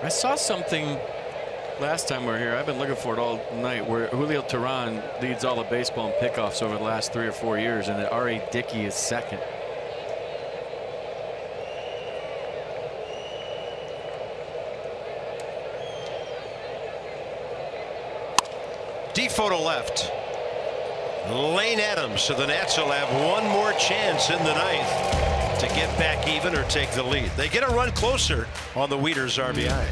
I saw something last time we were here. I've been looking for it all night, where Julio Teheran leads all of baseball in pickoffs over the last 3 or 4 years, and that R.A. Dickey is second. Difo to left. Lane Adams, so the Nats will have one more chance in the ninth. to get back even or take the lead. They get a run closer on the Wieters RBI.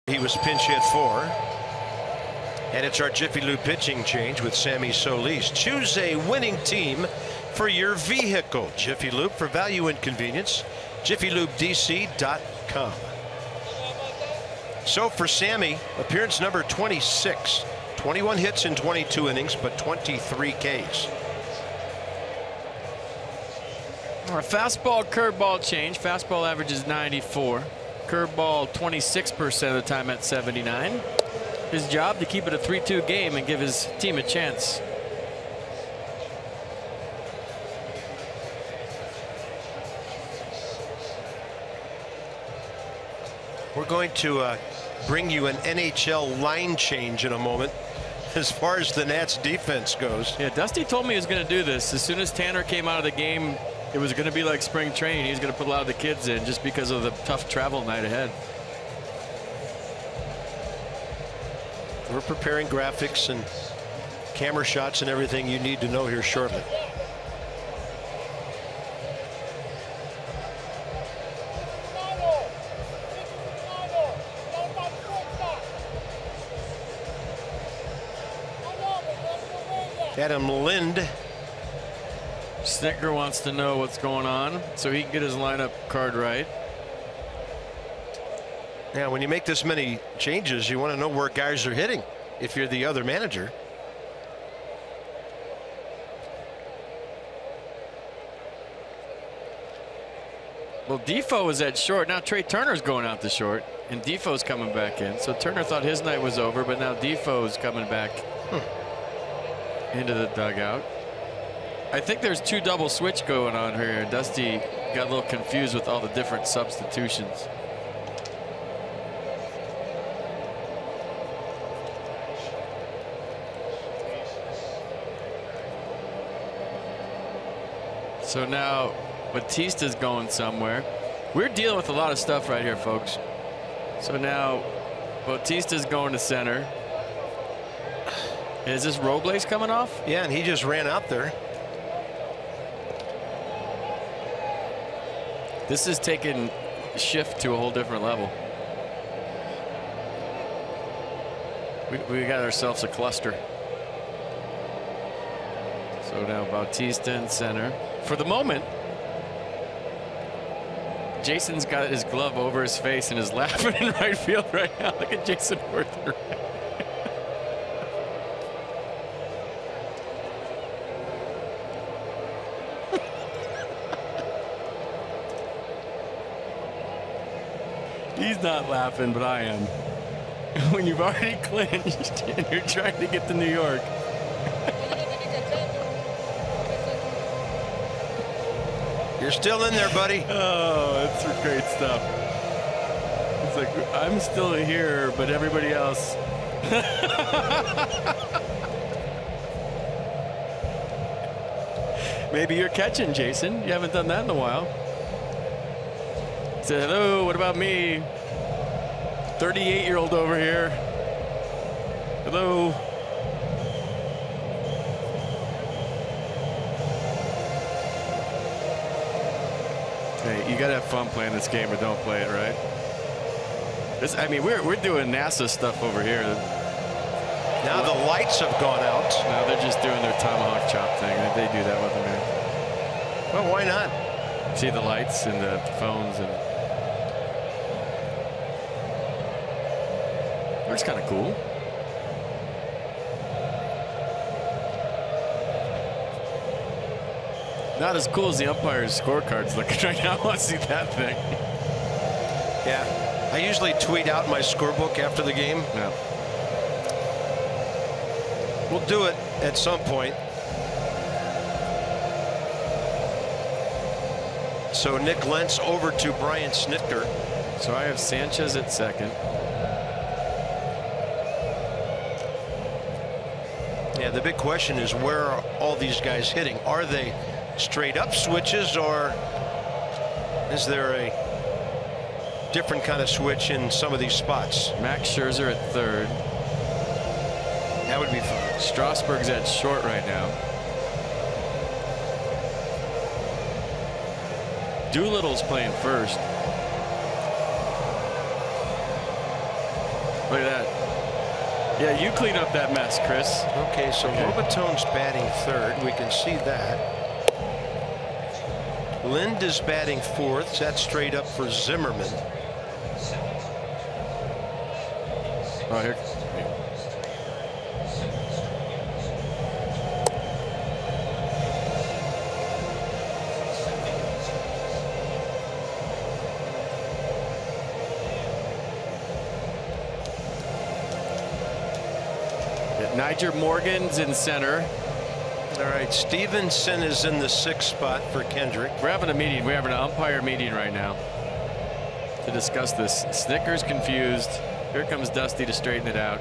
He was pinch hit for. And it's our Jiffy Lube pitching change with Sammy Solis. Choose a winning team for your vehicle. Jiffy Lube for value and convenience. JiffyLubeDC.com. So for Sammy, appearance number 26. 21 hits in 22 innings, but 23 Ks. Our fastball curveball change. Fastball average is 94. Curveball 26% of the time at 79. His job to keep it a 3-2 game and give his team a chance. We're going to bring you an NHL line change in a moment as far as the Nats defense goes. Yeah, Dusty told me he was going to do this. As soon as Tanner came out of the game, it was going to be like spring training. He was going to put a lot of the kids in just because of the tough travel night ahead. We're preparing graphics and camera shots and everything you need to know here shortly. Adam Lind. Snicker wants to know what's going on so he can get his lineup card right. Yeah, when you make this many changes, you want to know where guys are hitting if you're the other manager. Well, Defoe was at short. Now Trey Turner's going out to short, and Defoe's coming back in. So Turner thought his night was over, but now Defoe's coming back into the dugout. I think there's two double switch going on here. Dusty got a little confused with all the different substitutions. So now Batista's going somewhere. We're dealing with a lot of stuff right here, folks. So now Batista's going to center. Is this Robles coming off? Yeah, and he just ran out there. This is taking shift to a whole different level. We got ourselves a cluster. So now Bautista in center. For the moment, Jason's got his glove over his face and is laughing in right field right now. Look at Jason Werther. He's not laughing, but I am. When you've already clinched and you're trying to get to New York. You're still in there, buddy. Oh, that's great stuff. It's like, I'm still here, but everybody else. Maybe you're catching, Jason. You haven't done that in a while. Say hello, what about me? 38-year-old over here. Hello. Hey, you gotta have fun playing this game or don't play it, right? This, I mean, we're doing NASA stuff over here. Now the lights have gone out. No, they're just doing their tomahawk chop thing. They do that with them here. Well, why not? See the lights and the phones and looks kind of cool. Not as cool as the umpire's scorecards looking right now. I want to see that thing. Yeah, I usually tweet out my scorebook after the game. Yeah. We'll do it at some point. So Nick Lentz over to Brian Snitker. So I have Sanchez at second. Yeah, the big question is where are all these guys hitting? Are they straight up switches, or is there a different kind of switch in some of these spots? Max Scherzer at third. That would be fun. Strasburg's at short right now. Doolittle's playing first. Look at that. Yeah, you clean up that mess, Chris. Okay, so Lobatone's batting third. We can see that. Lind is batting fourth. That's straight up for Zimmerman. Oh, here. Niger Morgan's in center. All right, Stevenson is in the sixth spot for Kendrick. We're having a meeting. We're having an umpire meeting right now to discuss this. Snicker's confused. Here comes Dusty to straighten it out.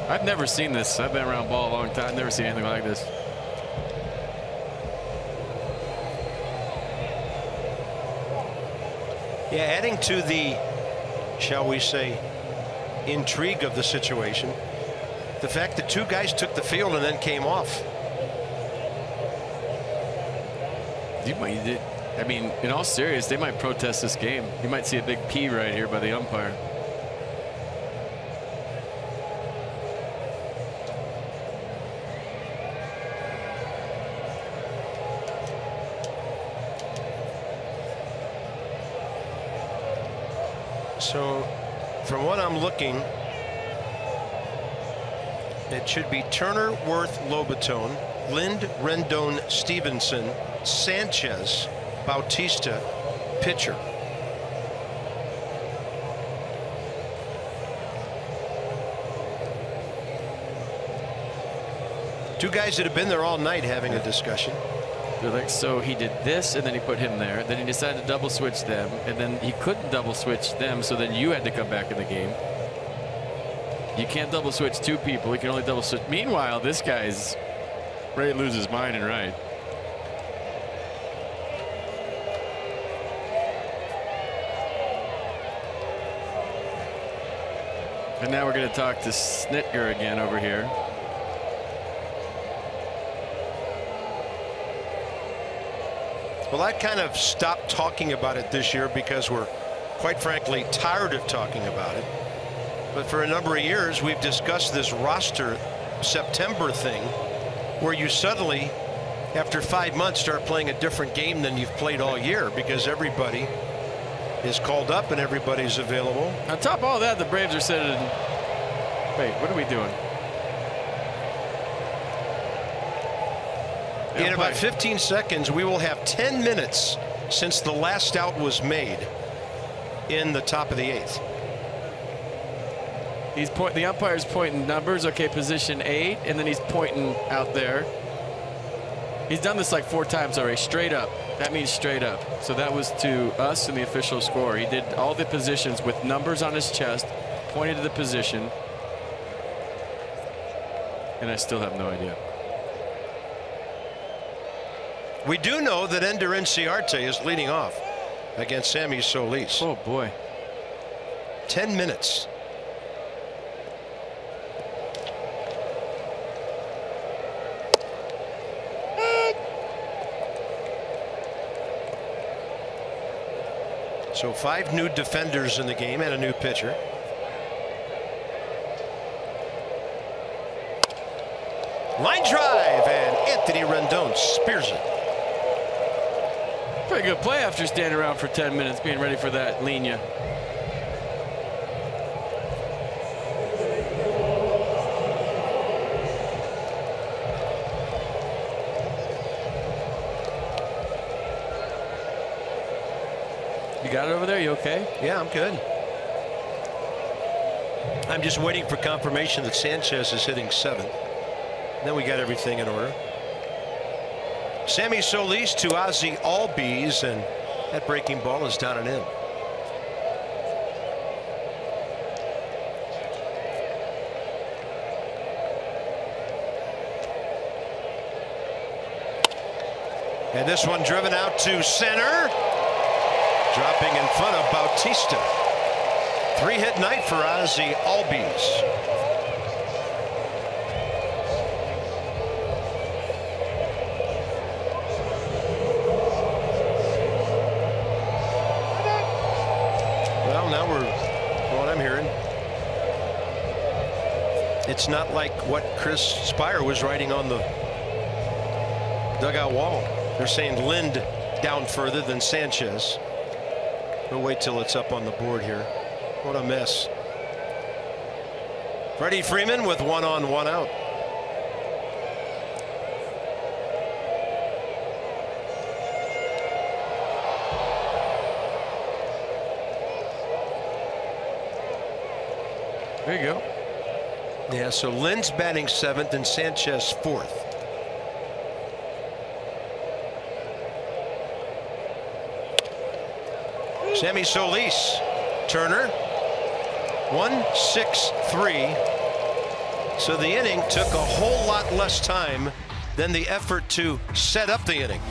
I've never seen this. I've been around ball a long time. I've never seen anything like this. Yeah, adding to the, shall we say, intrigue of the situation, the fact that two guys took the field and then came off. I mean, in all seriousness, they might protest this game. You might see a big P right here by the umpire. So from what I'm looking, it should be Turner, Worth, Lobatone, Lind, Rendon, Stevenson, Sanchez, Bautista, pitcher. Two guys that have been there all night having a discussion. They're like, so he did this, and then he put him there. Then he decided to double switch them, and then he couldn't double switch them, so then you had to come back in the game. You can't double switch two people. You can only double switch. Meanwhile, this guy's ready to lose his mind and right. And now we're going to talk to Snitker again over here. Well, I kind of stopped talking about it this year because we're, quite frankly, tired of talking about it. But for a number of years, we've discussed this roster September thing where you suddenly, after 5 months, start playing a different game than you've played all year because everybody is called up and everybody's available. On top of all that, the Braves are sitting. Wait, what are we doing? In about 15 seconds, we will have 10 minutes since the last out was made in the top of the eighth. The umpire's pointing numbers. Okay, position 8, and then he's pointing out there. He's done this like 4 times already, straight up. That means straight up. So that was to us and the official score. He did all the positions with numbers on his chest, pointed to the position, and I still have no idea. We do know that Ender Inciarte is leading off against Sammy Solis. Oh boy. 10 minutes. So 5 new defenders in the game and a new pitcher. Line drive, and Anthony Rendon spears it. Pretty good play after standing around for 10 minutes being ready for that linea. You got it over there? You okay? Yeah, I'm good. I'm just waiting for confirmation that Sanchez is hitting 7th. Then we got everything in order. Sammy Solis to Ozzie Albies, and that breaking ball is down and in. And this one driven out to center. Dropping in front of Bautista. 3-hit night for Ozzie Albies. Well, now we're, from what I'm hearing, it's not like what Chris Spire was writing on the dugout wall. They're saying Lind down further than Sanchez. We'll wait till it's up on the board here. What a mess. Freddie Freeman with 1 on, 1 out. There you go. Yeah, so Lind's batting 7th and Sanchez 4th. Sammy Solis, Turner, 1-6-3. So the inning took a whole lot less time than the effort to set up the inning.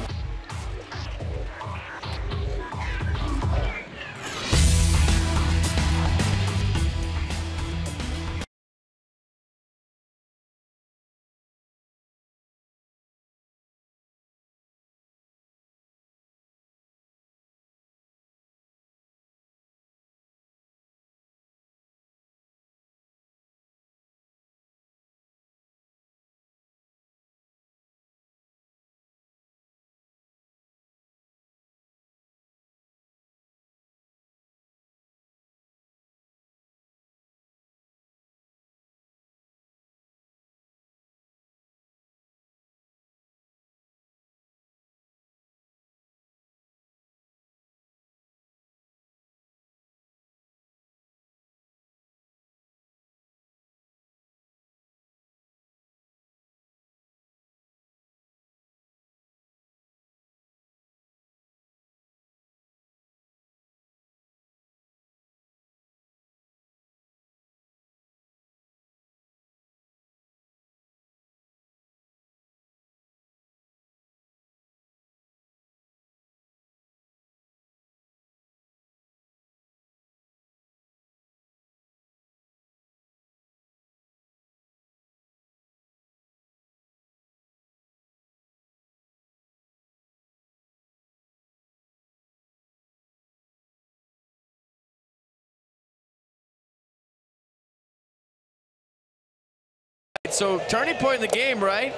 So turning point in the game, right?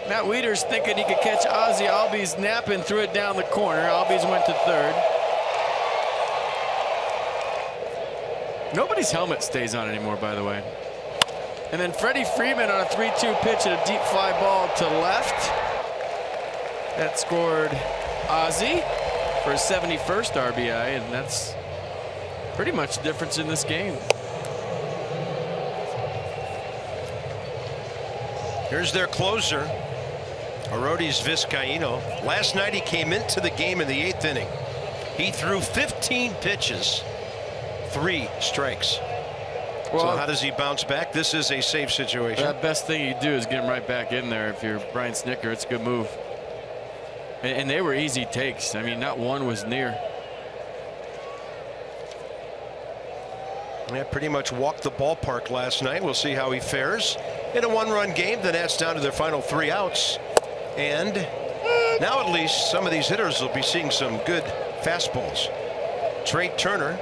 Matt Wieters thinking he could catch Ozzie Albies napping, threw it down the corner. Albies went to 3rd. Nobody's helmet stays on anymore, by the way. And then Freddie Freeman on a 3-2 pitch at a deep fly ball to left. That scored Ozzie for his 71st RBI, and that's pretty much the difference in this game. Here's their closer, Arodys Vizcaíno. Last night he came into the game in the 8th inning. He threw 15 pitches, 3 strikes. Well, so how does he bounce back? This is a safe situation. The best thing you do is get him right back in there. If you're Brian Snitker, it's a good move. And they were easy takes. I mean, not one was near. Yeah, pretty much walked the ballpark last night. We'll see how he fares in a 1-run game. The Nats down to their final 3 outs. And now at least some of these hitters will be seeing some good fastballs. Trey Turner.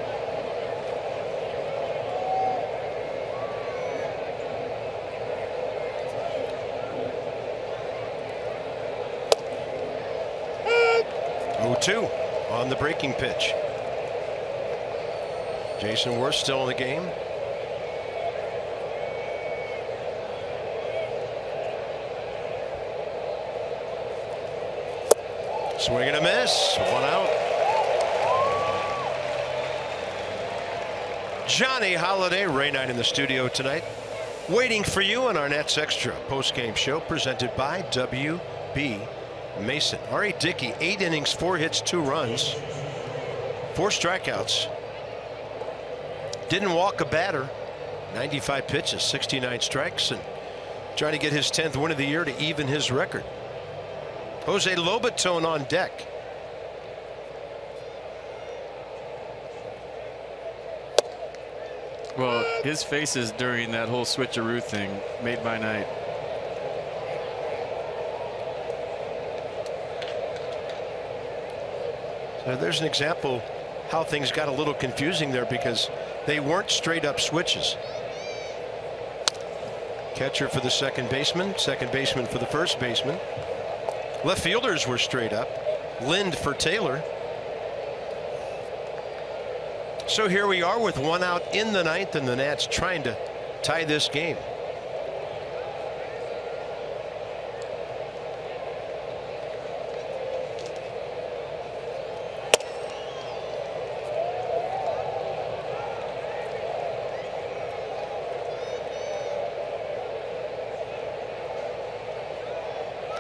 Two on the breaking pitch. Jason Worth still in the game. Swing and a miss. 1 out. Johnny Holiday, Ray Knight in the studio tonight, waiting for you on our Nets Extra post-game show presented by WB Mason. R.A. Dickey, 8 innings, 4 hits, 2 runs, 4 strikeouts. Didn't walk a batter. 95 pitches, 69 strikes, and trying to get his 10th win of the year to even his record. Jose Lobaton on deck. Well, his faces during that whole switcheroo thing made my night. So there's an example how things got a little confusing there because they weren't straight up switches. Catcher for the second baseman for the first baseman. Left fielders were straight up. Lind for Taylor. So here we are with 1 out in the 9th, and the Nats trying to tie this game.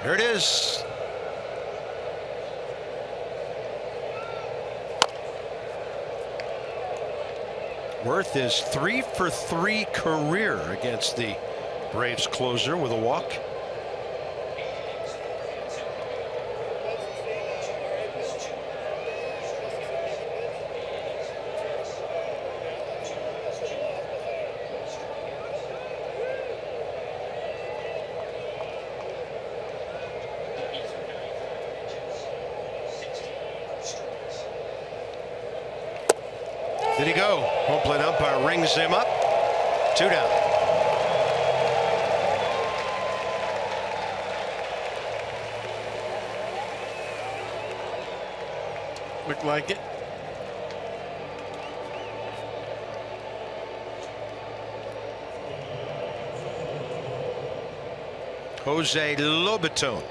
Here it is. Worth is 3 for 3 career against the Braves closer with a walk. Did he go? Home plate umpire rings him up. 2 down. Looked like it. Jose Lobaton.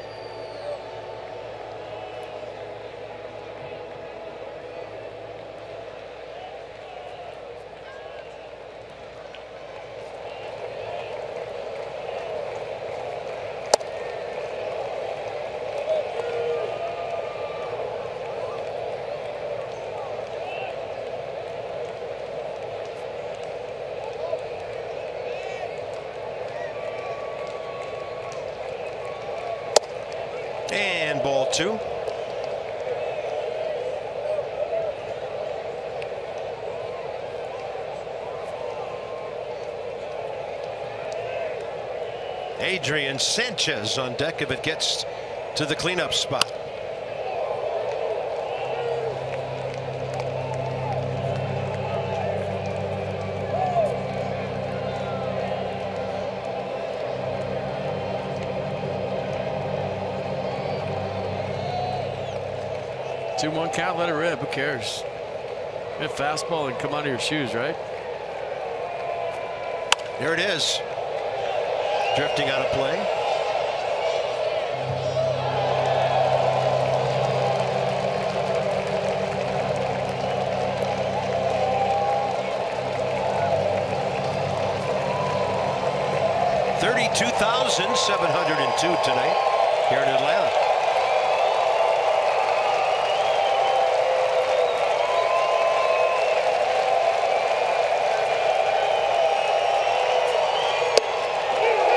And ball 2. Adrian Sanchez on deck if it gets to the cleanup spot. Two 1 count, let it rip. Who cares? Hit fastball and come out of your shoes, right? There it is. Drifting out of play. $32,702 tonight. here in Atlanta.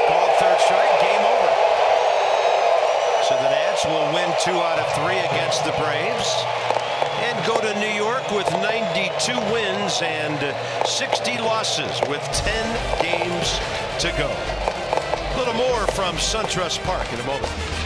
Called third strike, game over. So the Nats will win 2 out of 3 against the Braves and go to New York with 92 wins and 60 losses with 10 games to go. A little more from SunTrust Park in a moment.